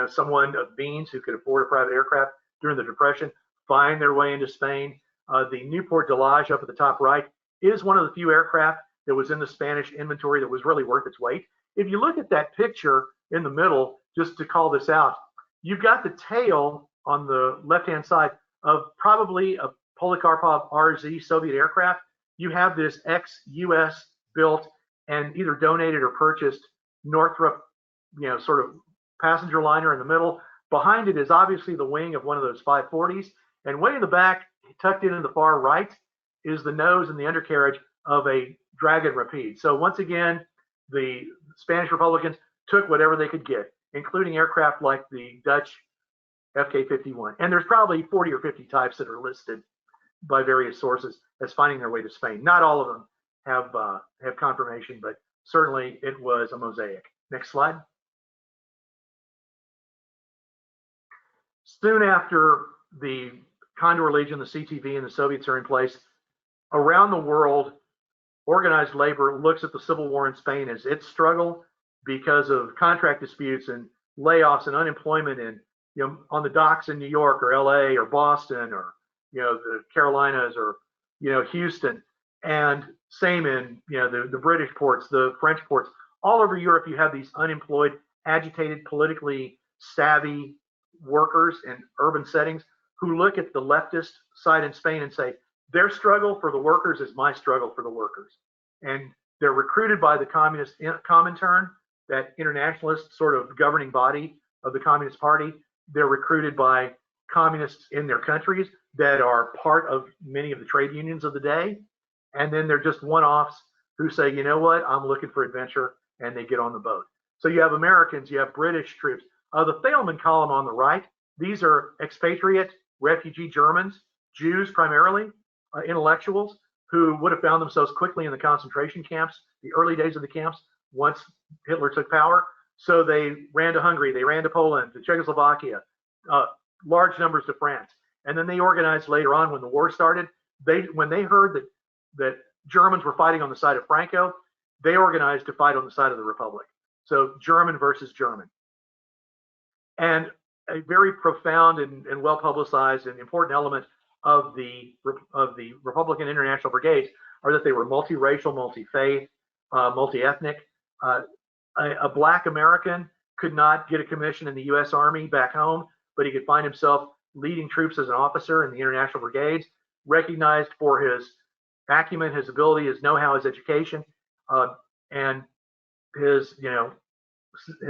someone of means who could afford a private aircraft during the Depression, find their way into Spain. The Newport Delage up at the top right is one of the few aircraft that was in the Spanish inventory that was really worth its weight. If you look at that picture in the middle, just to call this out, you've got the tail on the left-hand side of probably a Polikarpov RZ Soviet aircraft. You have this ex-US built and either donated or purchased Northrop, sort of passenger liner in the middle. Behind it is obviously the wing of one of those 540s. And way in the back, tucked in the far right, is the nose and the undercarriage of a Dragon Rapide. So once again, the Spanish Republicans took whatever they could get, including aircraft like the Dutch FK-51. And there's probably 40 or 50 types that are listed by various sources as finding their way to Spain. Not all of them have confirmation, but certainly it was a mosaic. Next slide. Soon after the Condor Legion, the CTV, and the Soviets are in place, around the world, organized labor looks at the civil war in Spain as its struggle because of contract disputes and layoffs and unemployment in, on the docks in New York or LA or Boston or, the Carolinas or, Houston, and same in, the British ports, the French ports. All over Europe, you have these unemployed, agitated, politically savvy workers in urban settings who look at the leftist side in Spain and say, their struggle for the workers is my struggle for the workers. And they're recruited by the communist Comintern, that internationalist sort of governing body of the Communist Party. They're recruited by communists in their countries that are part of many of the trade unions of the day. And then they're just one-offs who say, you know what, I'm looking for adventure, and they get on the boat. So you have Americans, you have British troops. The Thälmann column on the right, these are expatriate refugee Germans, Jews primarily, intellectuals who would have found themselves quickly in the concentration camps, the early days of the camps, once Hitler took power. So they ran to Hungary, they ran to Poland, to Czechoslovakia, large numbers to France. And then they organized later on when the war started. When they heard that Germans were fighting on the side of Franco, they organized to fight on the side of the Republic. So German versus German. And a very profound and well publicized and important element of the Republican International Brigades are that they were multiracial, multi-faith, multi-ethnic. A black American could not get a commission in the U.S. Army back home, but he could find himself leading troops as an officer in the International Brigades, recognized for his acumen, his ability, his know-how, his education, and his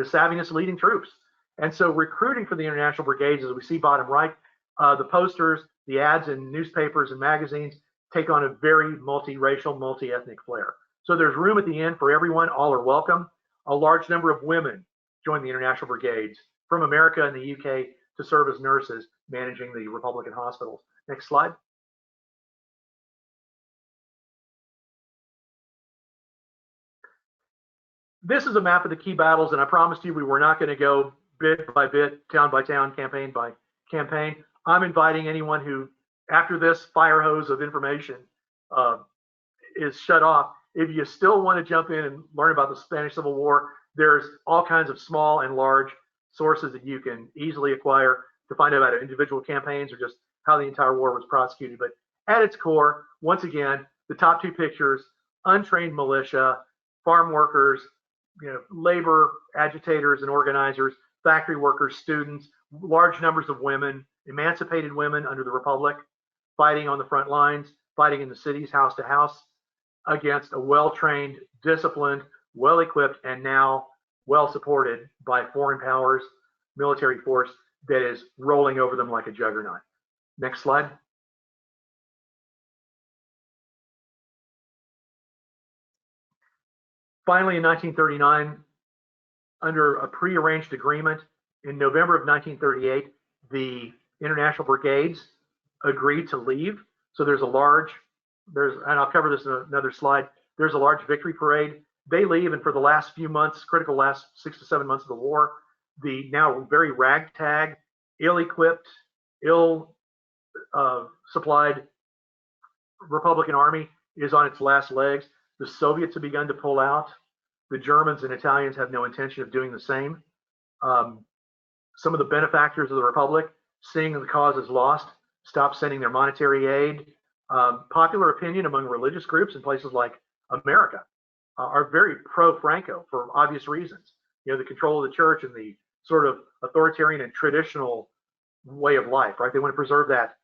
savviness leading troops. And so recruiting for the International Brigades, as we see bottom right, the posters, the ads in newspapers and magazines take on a very multiracial, multi-ethnic flair. So there's room at the end for everyone. All are welcome. A large number of women join the International Brigades from America and the UK to serve as nurses managing the Republican hospitals. Next slide. This is a map of the key battles, and I promised you we were not going to go bit by bit, town by town, campaign by campaign. I'm inviting anyone who, after this fire hose of information is shut off, if you still want to jump in and learn about the Spanish Civil War, there's all kinds of small and large sources that you can easily acquire to find out about individual campaigns or just how the entire war was prosecuted. But at its core, once again, the top two pictures, untrained militia, farm workers, labor agitators and organizers, factory workers, students, large numbers of women, emancipated women under the Republic, fighting on the front lines, fighting in the cities, house to house, against a well-trained, disciplined, well-equipped, and now well-supported by foreign powers military force that is rolling over them like a juggernaut. Next slide. Finally, in 1939, under a prearranged agreement, in November of 1938, the International Brigades agreed to leave. So there's a large, and I'll cover this in another slide, there's a large victory parade. They leave, and for the last few months, critical last 6 to 7 months of the war, the now very ragtag, ill-equipped, ill-supplied Republican Army is on its last legs. The Soviets have begun to pull out. The Germans and Italians have no intention of doing the same. Some of the benefactors of the Republic, seeing the cause is lost, stop sending their monetary aid. Popular opinion among religious groups in places like America are very pro-Franco for obvious reasons. The control of the church and the sort of authoritarian and traditional way of life, right? They want to preserve that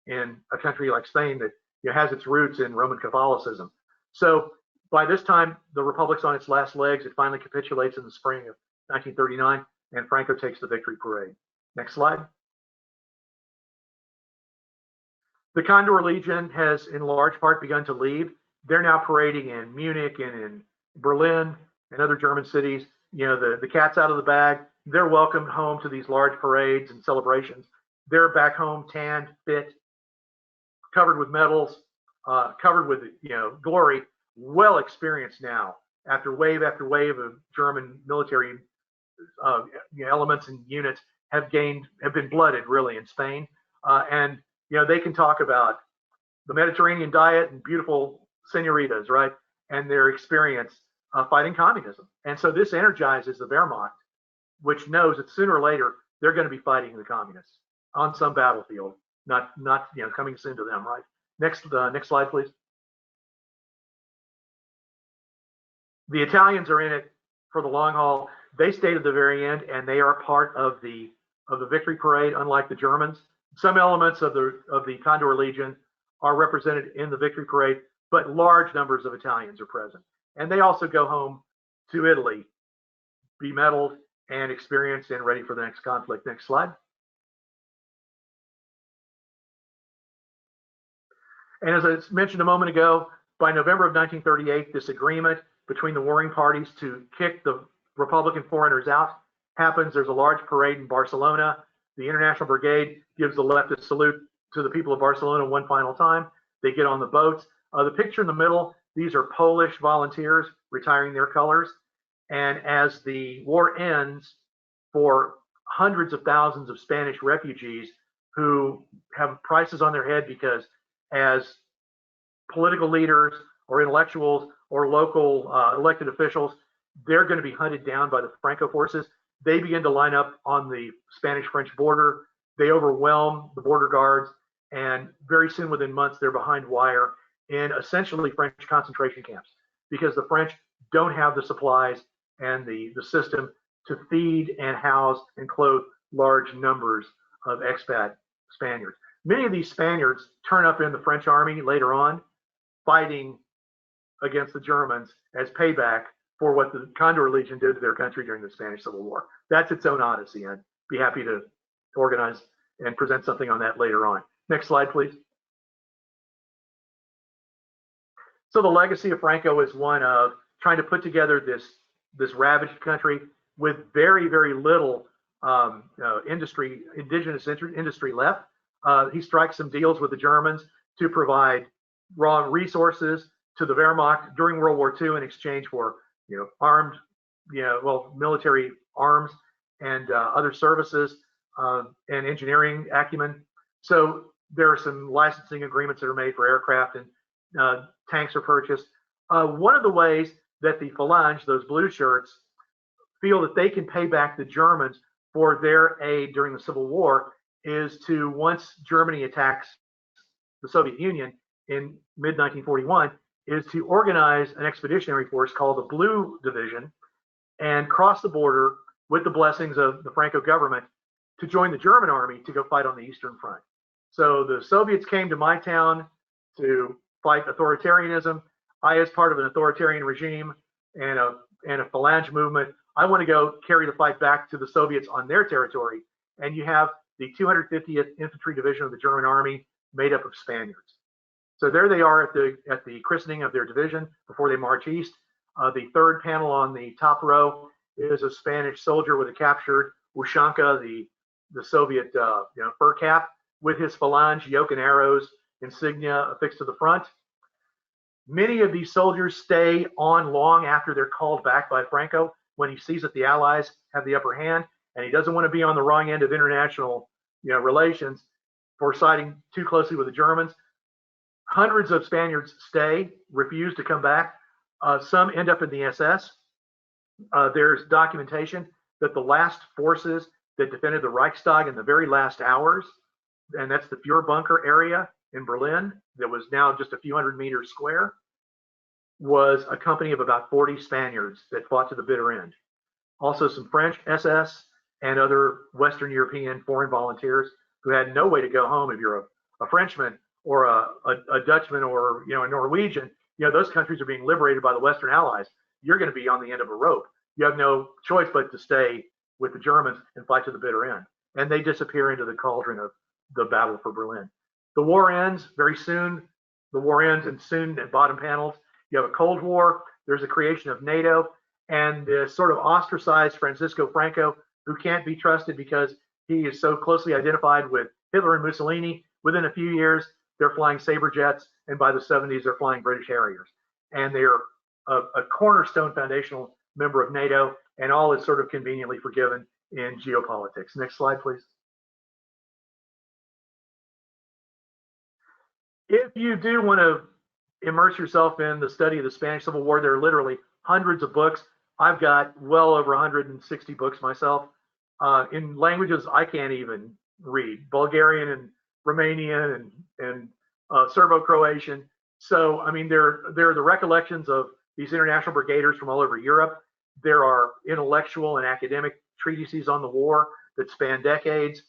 in a country like Spain that has its roots in Roman Catholicism. So by this time, the Republic's on its last legs. It finally capitulates in the spring of 1939, and Franco takes the victory parade. Next slide. The Condor Legion has, in large part, begun to leave. They're now parading in Munich and in Berlin and other German cities. The cat's out of the bag. They're welcomed home to these large parades and celebrations. They're back home, tanned, fit, covered with medals, covered with glory, well experienced now after wave of German military elements and units have been blooded really in Spain, and they can talk about the Mediterranean diet and beautiful senoritas, right, and their experience fighting communism. And so this energizes the Wehrmacht, which knows that sooner or later they're going to be fighting the communists on some battlefield, not coming soon to them, right? Next slide, please. The Italians are in it for the long haul. They stay to the very end, and they are part of the victory parade. Unlike the Germans, some elements of the Condor Legion are represented in the victory parade, but large numbers of Italians are present, and they also go home to Italy, be medaled and experienced and ready for the next conflict. Next slide. And as I mentioned a moment ago, by November of 1938, this agreement between the warring parties to kick the Republican foreigners out happens. There's a large parade in Barcelona. The International Brigade gives the leftist salute to the people of Barcelona one final time. They get on the boats. The picture in the middle, these are Polish volunteers retiring their colors. And as the war ends, for hundreds of thousands of Spanish refugees who have prices on their head because as political leaders or intellectuals or local elected officials, they're going to be hunted down by the Franco forces. They begin to line up on the Spanish-French border. They overwhelm the border guards, and very soon, within months, they're behind wire in essentially French concentration camps because the French don't have the supplies and the system to feed and house and clothe large numbers of expat Spaniards. Many of these Spaniards turn up in the French army later on, fighting against the Germans as payback for what the Condor Legion did to their country during the Spanish Civil War. That's its own odyssey, and be happy to organize and present something on that later on. Next slide, please. So the legacy of Franco is one of trying to put together this ravaged country with very, very little indigenous industry left. He strikes some deals with the Germans to provide raw resources to the Wehrmacht during World War II in exchange for armed, military arms and other services and engineering acumen. So there are some licensing agreements that are made for aircraft, and tanks are purchased. One of the ways that the Phalange, those blue shirts, feel that they can pay back the Germans for their aid during the Civil War is to, once Germany attacks the Soviet Union in mid-1941, is to organize an expeditionary force called the Blue Division and cross the border with the blessings of the Franco government to join the German army to go fight on the Eastern Front. So the Soviets came to my town to fight authoritarianism. I, as part of an authoritarian regime and a Phalange movement, I want to go carry the fight back to the Soviets on their territory. And you have the 250th Infantry Division of the German Army made up of Spaniards. So there they are at the christening of their division before they march east. The third panel on the top row is a Spanish soldier with a captured Ushanka, the Soviet fur cap, with his Phalange yoke and arrows insignia affixed to the front. Many of these soldiers stay on long after they're called back by Franco when he sees that the Allies have the upper hand, and he doesn't want to be on the wrong end of international relations for siding too closely with the Germans. Hundreds of Spaniards stay, refuse to come back. Some end up in the SS. There's documentation that the last forces that defended the Reichstag in the very last hours, and that's the Führerbunker area in Berlin that was now just a few hundred meters square, was a company of about 40 Spaniards that fought to the bitter end. Also some French SS and other Western European foreign volunteers who had no way to go home. If you're a Frenchman or a Dutchman or a Norwegian, those countries are being liberated by the Western Allies. You're going to be on the end of a rope. You have no choice but to stay with the Germans and fight to the bitter end. And they disappear into the cauldron of the battle for Berlin. The war ends very soon. The war ends, and soon at bottom panels, you have a Cold War. There's a creation of NATO, and the sort of ostracized Francisco Franco, who can't be trusted because he is so closely identified with Hitler and Mussolini. Within a few years, they're flying Sabre jets, and by the 70s, they're flying British Harriers. And they're a cornerstone foundational member of NATO, and all is sort of conveniently forgiven in geopolitics. Next slide, please. If you do want to immerse yourself in the study of the Spanish Civil War, there are literally hundreds of books. I've got well over 160 books myself in languages I can't even read, Bulgarian and Romanian and Serbo-Croatian. So, I mean, there are the recollections of these international brigaders from all over Europe. There are intellectual and academic treatises on the war that span decades.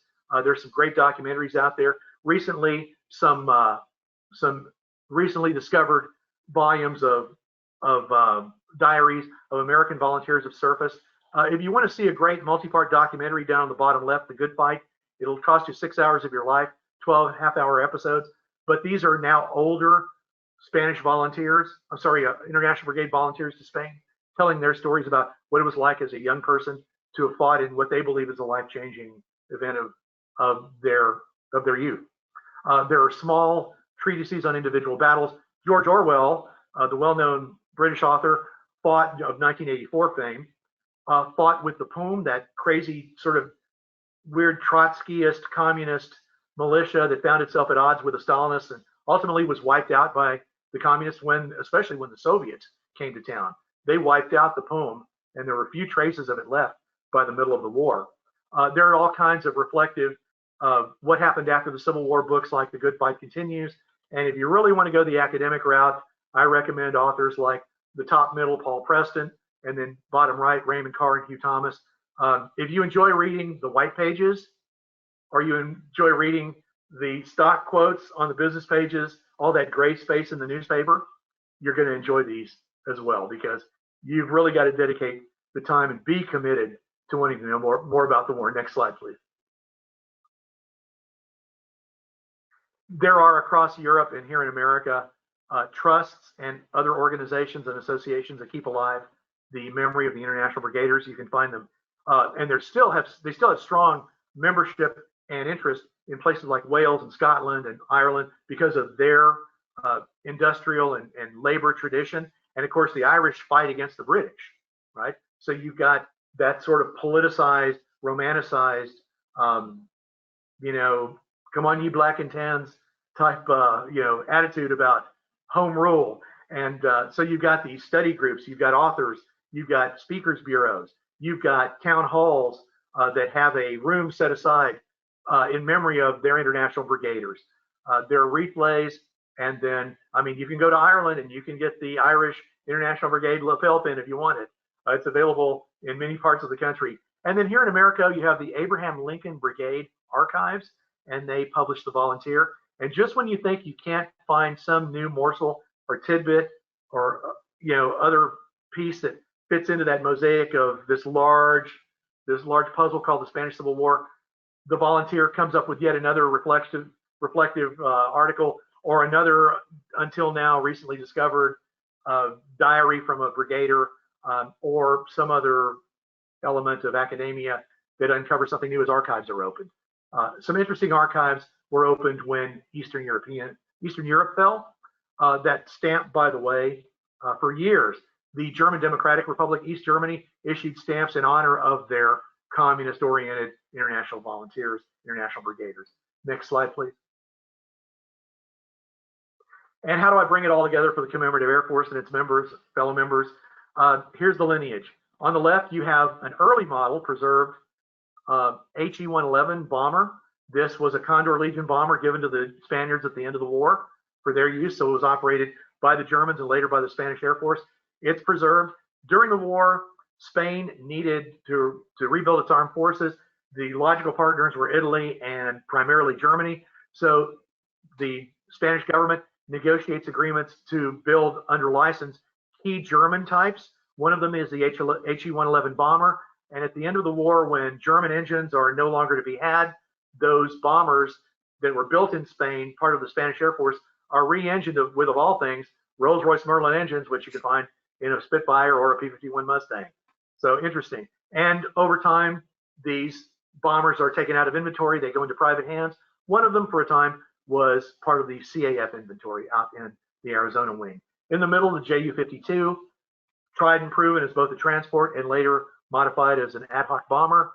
There's some great documentaries out there. Recently, some recently discovered volumes of diaries of American volunteers of surface. If you want to see a great multi-part documentary, down on the bottom left, The Good Fight, it'll cost you 6 hours of your life, 12 half-hour episodes. but these are now older Spanish volunteers, International Brigade volunteers to Spain, telling their stories about what it was like as a young person to have fought in what they believe is a life-changing event of their youth. There are small treatises on individual battles. George Orwell, the well-known British author, fought of 1984 fame, fought with the POUM, that crazy sort of weird Trotskyist communist militia that found itself at odds with the Stalinists and ultimately was wiped out by the communists especially when the Soviets came to town. They wiped out the POUM, and there were few traces of it left by the middle of the war. There are all kinds of reflective what happened after the Civil War books like The Good Fight Continues. And if you really want to go the academic route, I recommend authors like the top middle, Paul Preston, and then bottom right, Raymond Carr and Hugh Thomas. If you enjoy reading the white pages, or you enjoy reading the stock quotes on the business pages, all that gray space in the newspaper, you're going to enjoy these as well, because you've really got to dedicate the time and be committed to wanting to know more about the war. Next slide, please. There are across Europe and here in America trusts and other organizations and associations that keep alive the memory of the International Brigaders. You can find them, and they still have strong membership and interest in places like Wales and Scotland and Ireland because of their industrial and labor tradition. And of course, the Irish fight against the British, right? So you've got that sort of politicized, romanticized, come on, you black and tans type, attitude about home rule. And so you've got these study groups, you've got authors, you've got speakers bureaus, you've got town halls that have a room set aside in memory of their International Brigaders. There are wreath lays, and then, you can go to Ireland and you can get the Irish International Brigade lapel pin if you want it. It's available in many parts of the country. And then here in America, you have the Abraham Lincoln Brigade Archives, and they publish the volunteer. And just when you think you can't find some new morsel or tidbit or other piece that fits into that mosaic of this large puzzle called the Spanish Civil War, the volunteer comes up with yet another reflective article, or another until now recently discovered diary from a brigader, or some other element of academia that uncovers something new as archives are opened. Some interesting archives were opened when Eastern Europe fell. That stamp, by the way, for years, the German Democratic Republic, East Germany, issued stamps in honor of their communist-oriented international volunteers, international brigaders. Next slide, please. And how do I bring it all together for the Commemorative Air Force and its members, fellow members? Here's the lineage. On the left, you have an early model preserved HE-111 bomber. This was a Condor Legion bomber given to the Spaniards at the end of the war for their use. So it was operated by the Germans and later by the Spanish Air Force. It's preserved. During the war, Spain needed to rebuild its armed forces. The logical partners were Italy and primarily Germany. So the Spanish government negotiates agreements to build under license key German types. One of them is the HE-111 bomber. And at the end of the war, when German engines are no longer to be had, those bombers that were built in Spain, part of the Spanish Air Force, are re-engined with, of all things, Rolls-Royce Merlin engines, which you can find in a Spitfire or a P-51 Mustang. So interesting. And over time, these bombers are taken out of inventory. They go into private hands. One of them, for a time, was part of the CAF inventory out in the Arizona wing. In the middle, the Ju-52, tried and proven as both a transport and later modified as an ad hoc bomber.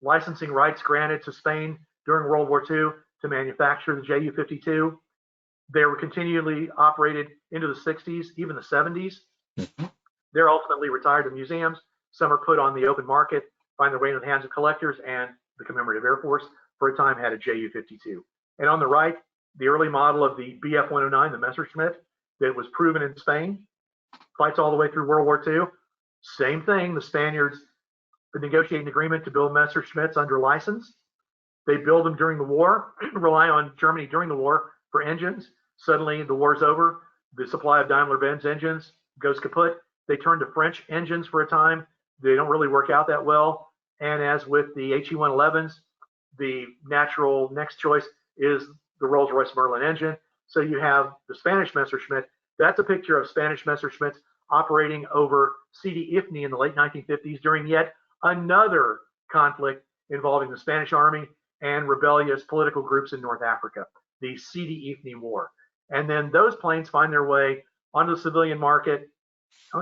Licensing rights granted to Spain during World War II to manufacture the Ju-52. They were continually operated into the 60s, even the 70s. They're ultimately retired to museums. Some are put on the open market, find their way into the hands of collectors, and the Commemorative Air Force for a time had a Ju-52. And on the right, the early model of the Bf-109, the Messerschmitt, that was proven in Spain, fights all the way through World War II. Same thing, the Spaniards negotiate an agreement to build Messerschmitts under license. They build them during the war, rely on Germany during the war for engines. Suddenly the war's over. The supply of Daimler-Benz engines goes kaput. They turn to French engines for a time. They don't really work out that well. And as with the HE-111s, the natural next choice is the Rolls-Royce Merlin engine. So you have the Spanish Messerschmitt. That's a picture of Spanish Messerschmitts operating over Sidi Ifni in the late 1950s during yet another conflict involving the Spanish army and rebellious political groups in North Africa, the Sidi Ifni War. And then those planes find their way onto the civilian market,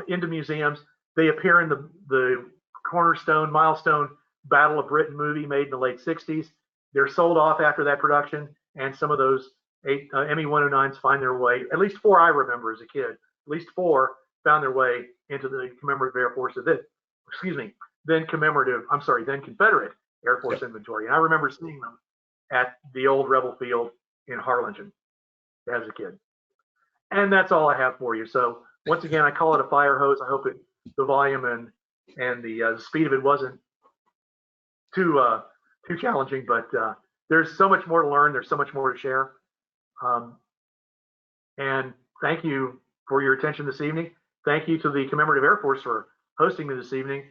into museums. They appear in the cornerstone, milestone Battle of Britain movie made in the late 60s. They're sold off after that production, and some of those ME-109s find their way, at least four I remember as a kid, at least four found their way into the Commemorative Air Force of it, then Confederate Air Force inventory. And I remember seeing them at the old Rebel Field in Harlingen as a kid. And that's all I have for you. So once again, I call it a fire hose. I hope the volume and the speed of it wasn't too challenging, but there's so much more to learn. There's so much more to share. And thank you for your attention this evening. Thank you to the Commemorative Air Force for hosting me this evening.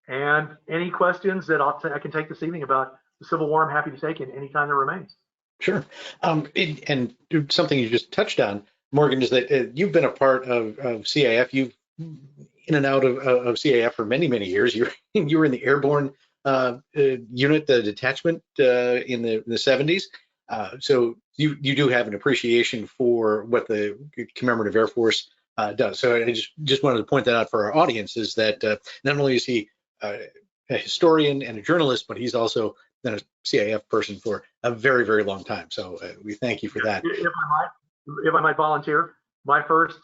And any questions that I can take this evening about the Civil War, I'm happy to take it any time that remains. Sure. And something you just touched on, Morgan, is that you've been a part of CAF. You've in and out of CAF for many, many years. You were in the airborne unit, the detachment in the 70s. So you do have an appreciation for what the Commemorative Air Force does. So I just wanted to point that out for our audience, is that not only is he a historian and a journalist, but he's also been a CAF person for a very, very long time. So we thank you for that. If I might volunteer, my first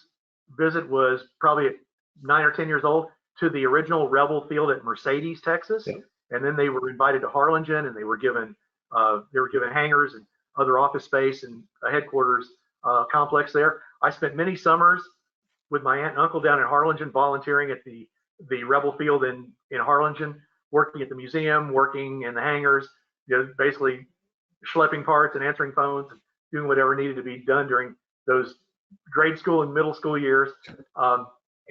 visit was probably at 9 or 10 years old to the original Rebel Field at Mercedes, Texas. Yeah. And then they were invited to Harlingen, and they were given hangars and other office space and a headquarters complex there. I spent many summers with my aunt and uncle down in Harlingen, volunteering at the Rebel Field in Harlingen, working at the museum, working in the hangars, basically schlepping parts and answering phones and doing whatever needed to be done during those grade school and middle school years.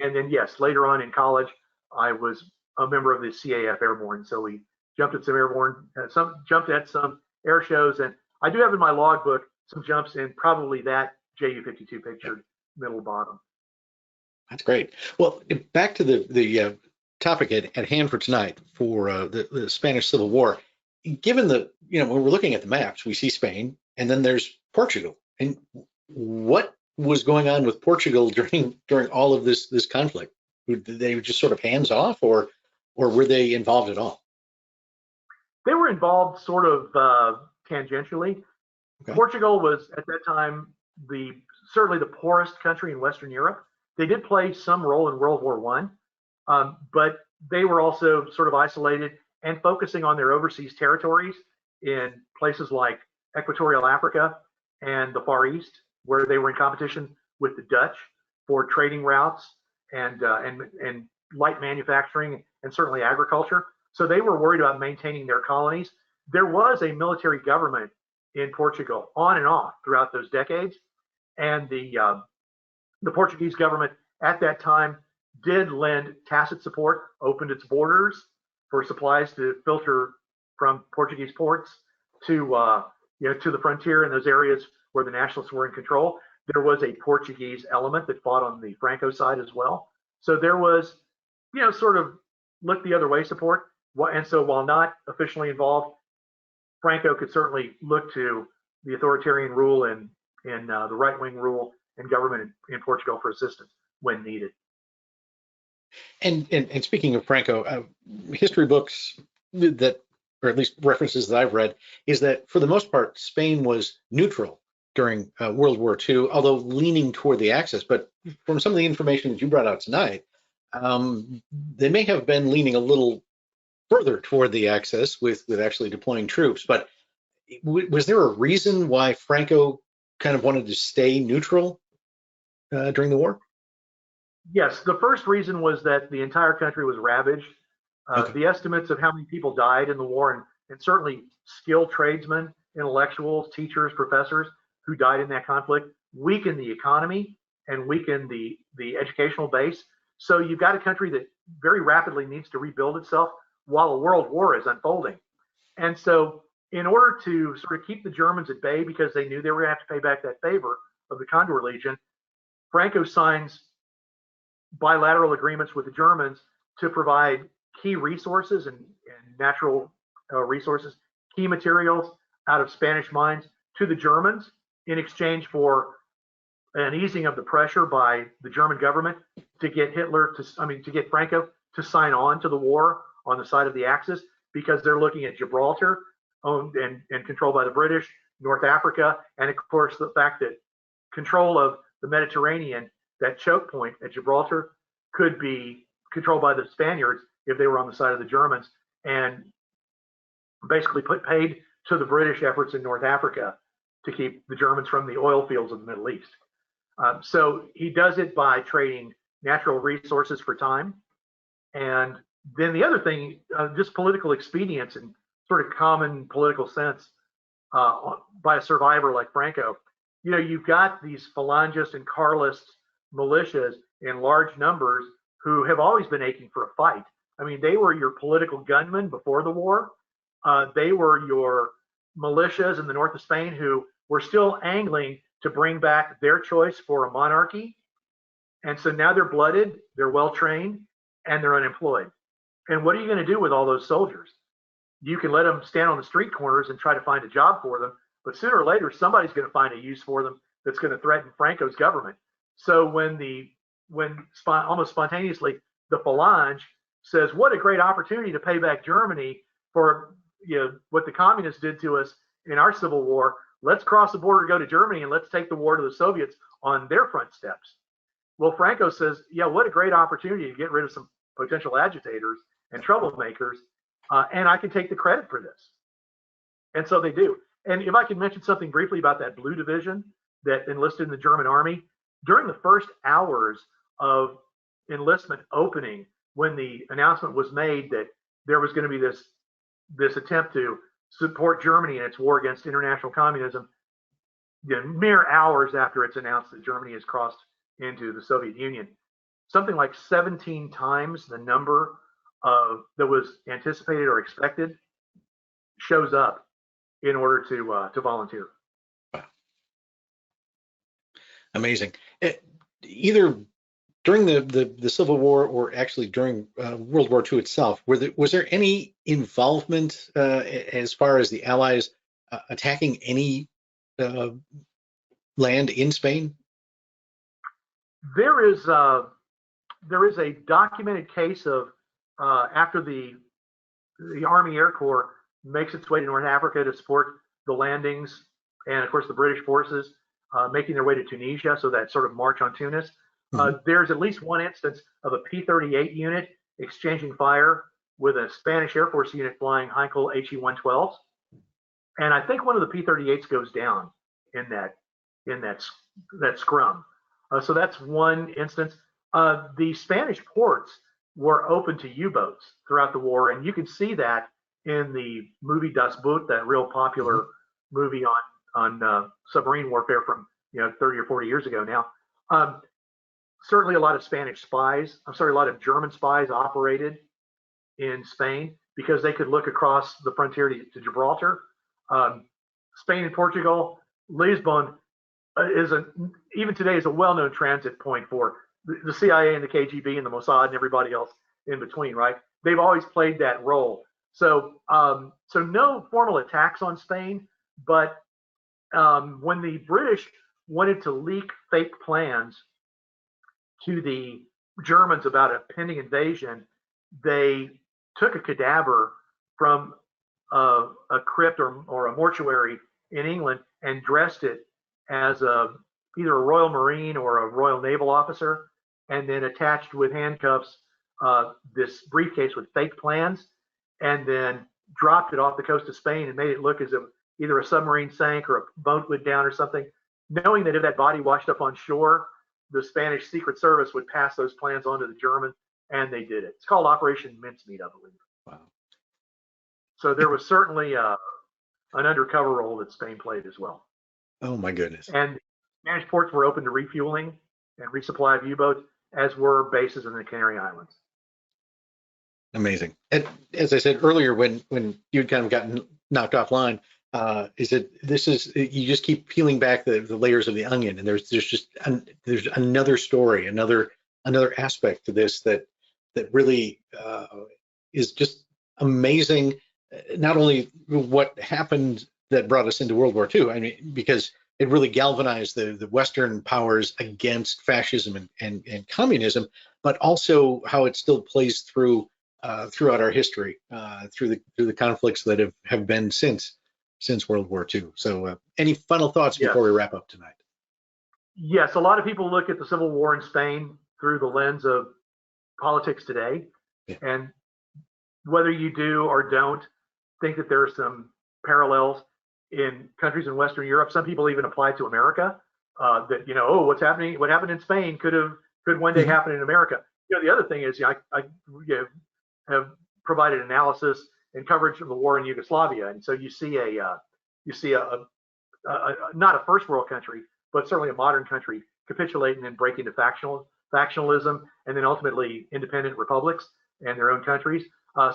And then, yes, later on in college, I was a member of the CAF Airborne. So we jumped at some air shows, and I do have in my logbook some jumps in probably that JU-52 pictured middle bottom. That's great. Well, back to the topic at hand for tonight, for the Spanish Civil War. Given when we're looking at the maps, we see Spain, and then there's Portugal. And what was going on with Portugal during all of this conflict? Did they just sort of hands off, or were they involved at all? They were involved sort of tangentially. Okay. Portugal was at that time certainly the poorest country in Western Europe. They did play some role in World War I, but they were also sort of isolated and focusing on their overseas territories in places like Equatorial Africa and the Far East, where they were in competition with the Dutch for trading routes and light manufacturing and certainly agriculture. So they were worried about maintaining their colonies. There was a military government in Portugal on and off throughout those decades, and the Portuguese government at that time did lend tacit support, opened its borders for supplies to filter from Portuguese ports to the frontier in those areas where the nationalists were in control. There was a Portuguese element that fought on the Franco side as well. So there was, sort of look the other way support. And so while not officially involved, Franco could certainly look to the authoritarian rule and the right-wing rule and government in Portugal for assistance when needed. And speaking of Franco, history books that, or at least references that I've read, is that for the most part, Spain was neutral during World War II, although leaning toward the Axis. But from some of the information that you brought out tonight, they may have been leaning a little further toward the Axis with actually deploying troops. But was there a reason why Franco kind of wanted to stay neutral during the war? Yes, the first reason was that the entire country was ravaged. Okay. The estimates of how many people died in the war, and certainly skilled tradesmen, intellectuals, teachers, professors who died in that conflict, weakened the economy and weakened the educational base. So you've got a country that very rapidly needs to rebuild itself while a world war is unfolding. And so in order to sort of keep the Germans at bay, because they knew they were going to have to pay back that favor of the Condor Legion, Franco signs bilateral agreements with the Germans to provide key resources and natural resources, key materials out of Spanish mines to the Germans in exchange for an easing of the pressure by the German government to get to get Franco to sign on to the war on the side of the Axis, because they're looking at Gibraltar, owned and controlled by the British, North Africa, and of course the fact that control of the Mediterranean, that choke point at Gibraltar, could be controlled by the Spaniards if they were on the side of the Germans, and basically paid to the British efforts in North Africa to keep the Germans from the oil fields of the Middle East. So he does it by trading natural resources for time. And then the other thing, just political expedience and sort of common political sense by a survivor like Franco. You know, you've got these Phalangist and Carlist militias in large numbers who have always been aching for a fight. I mean, they were your political gunmen before the war. They were your militias in the north of Spain who were still angling to bring back their choice for a monarchy. And so now they're blooded, they're well trained, and they're unemployed. And what are you going to do with all those soldiers? You can let them stand on the street corners and try to find a job for them, but sooner or later somebody's going to find a use for them that's going to threaten Franco's government. So when almost spontaneously the Phalange says, "What a great opportunity to pay back Germany for what the communists did to us in our civil war. Let's cross the border, go to Germany, and let's take the war to the Soviets on their front steps." Well, Franco says, "Yeah, what a great opportunity to get rid of some potential agitators and troublemakers, and I can take the credit for this." And so they do. And if I could mention something briefly about that Blue Division that enlisted in the German army, during the first hours of enlistment opening, when the announcement was made that there was going to be this attempt to support Germany in its war against international communism, mere hours after it's announced that Germany has crossed into the Soviet Union, something like 17 times the number that was anticipated or expected shows up in order to volunteer. Wow. Amazing. Either during the Civil War or actually during World War II itself, was there any involvement as far as the Allies attacking any land in Spain? There is a documented case of after the Army Air Corps makes its way to North Africa to support the landings, and of course the British forces making their way to Tunisia, so that sort of march on Tunis. There's at least one instance of a P-38 unit exchanging fire with a Spanish Air Force unit flying Heinkel HE-112s, and I think one of the P-38s goes down in that scrum. So that's one instance. The Spanish ports were open to U-boats throughout the war, and you can see that in the movie Das Boot, that real popular movie on submarine warfare from 30 or 40 years ago now. Certainly a lot of a lot of German spies operated in Spain because they could look across the frontier to Gibraltar. Spain and Portugal, Lisbon even today is a well-known transit point for the CIA and the KGB and the Mossad and everybody else in between, right? They've always played that role. So no formal attacks on Spain, but when the British wanted to leak fake plans to the Germans about a pending invasion, they took a cadaver from a crypt or a mortuary in England and dressed it as either a Royal Marine or a Royal Naval officer, and then attached with handcuffs this briefcase with fake plans, and then dropped it off the coast of Spain and made it look as if either a submarine sank or a boat went down or something, knowing that if that body washed up on shore, the Spanish Secret Service would pass those plans on to the Germans, and they did it. It's called Operation Mincemeat, I believe. Wow. So there was certainly an undercover role that Spain played as well. Oh my goodness. And Spanish ports were open to refueling and resupply of U-boats, as were bases in the Canary Islands. Amazing. And as I said earlier, when you'd kind of gotten knocked offline, is that this is, you just keep peeling back the layers of the onion, and there's another story, another aspect to this that really is just amazing. Not only what happened that brought us into World War II, I mean, because it really galvanized the Western powers against fascism and communism, but also how it still plays through throughout our history, through the conflicts that have been since World War II. So, any final thoughts before we wrap up tonight? Yes, a lot of people look at the Civil War in Spain through the lens of politics today, and whether you do or don't think that there are some parallels in countries in Western Europe, some people even apply to America. That oh, what happened in Spain could one day happen in America. The other thing is, I have provided analysis and coverage of the war in Yugoslavia, and so you see not a first world country, but certainly a modern country capitulate and then break into factionalism, and then ultimately independent republics and their own countries.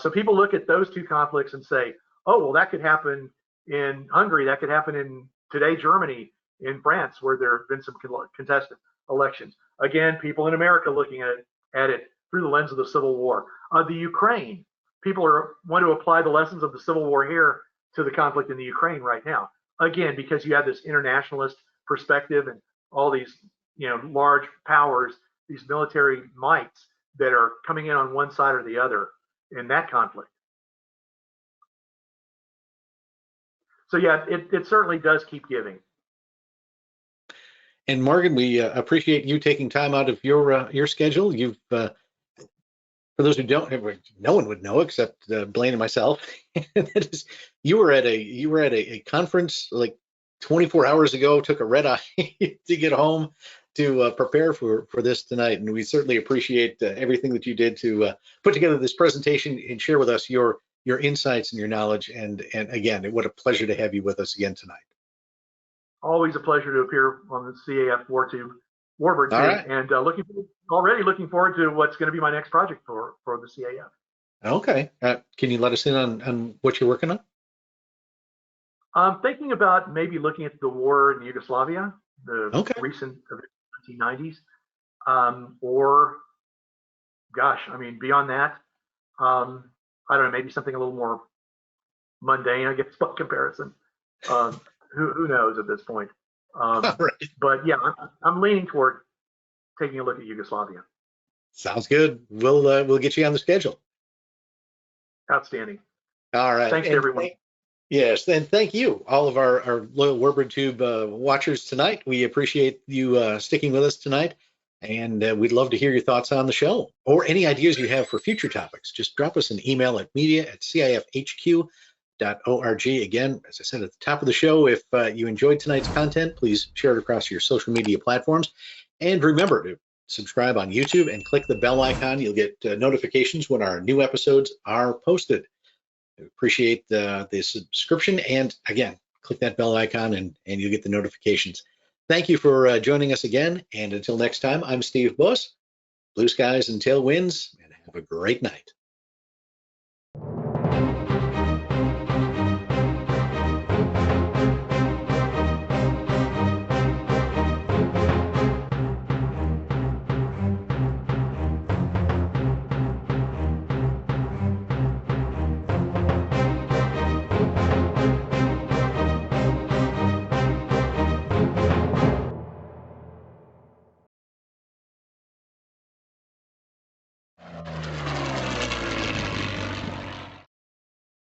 So people look at those two conflicts and say, oh, well, that could happen in Hungary, that could happen in today Germany, in France, where there have been some contested elections. Again, people in America looking at it through the lens of the Civil War. The Ukraine, people want to apply the lessons of the Civil War here to the conflict in the Ukraine right now. Again, because you have this internationalist perspective and all these large powers, these military mights that are coming in on one side or the other in that conflict. So yeah, it certainly does keep giving. And Morgan, we appreciate you taking time out of your schedule. You've for those who don't, no one would know except Blaine and myself. You were at a conference like 24 hours ago. Took a red eye to get home to prepare for this tonight, and we certainly appreciate everything that you did to put together this presentation and share with us your insights and your knowledge. And again, what a pleasure to have you with us again tonight. Always a pleasure to appear on the CAF Warbird Tube, right. And already looking forward to what's going to be my next project for the CAF. Okay, can you let us in on what you're working on? I'm thinking about maybe looking at the war in Yugoslavia, the recent 1990s, or gosh, I mean, beyond that, I don't know, maybe something a little more mundane, I guess, by comparison. Who knows at this point? Right. But yeah, I'm leaning toward taking a look at Yugoslavia. Sounds good. We'll get you on the schedule. Outstanding. All right. Thanks to everyone. Yes, and thank you, all of our loyal Warbird Tube watchers tonight. We appreciate you sticking with us tonight, and we'd love to hear your thoughts on the show or any ideas you have for future topics. Just drop us an email at media@cifhq.org. Again, as I said at the top of the show, if you enjoyed tonight's content, please share it across your social media platforms. And remember to subscribe on YouTube and click the bell icon. You'll get notifications when our new episodes are posted. I appreciate the subscription. And again, click that bell icon and you'll get the notifications. Thank you for joining us again. And until next time, I'm Steve Buss. Blue skies and tailwinds, and have a great night.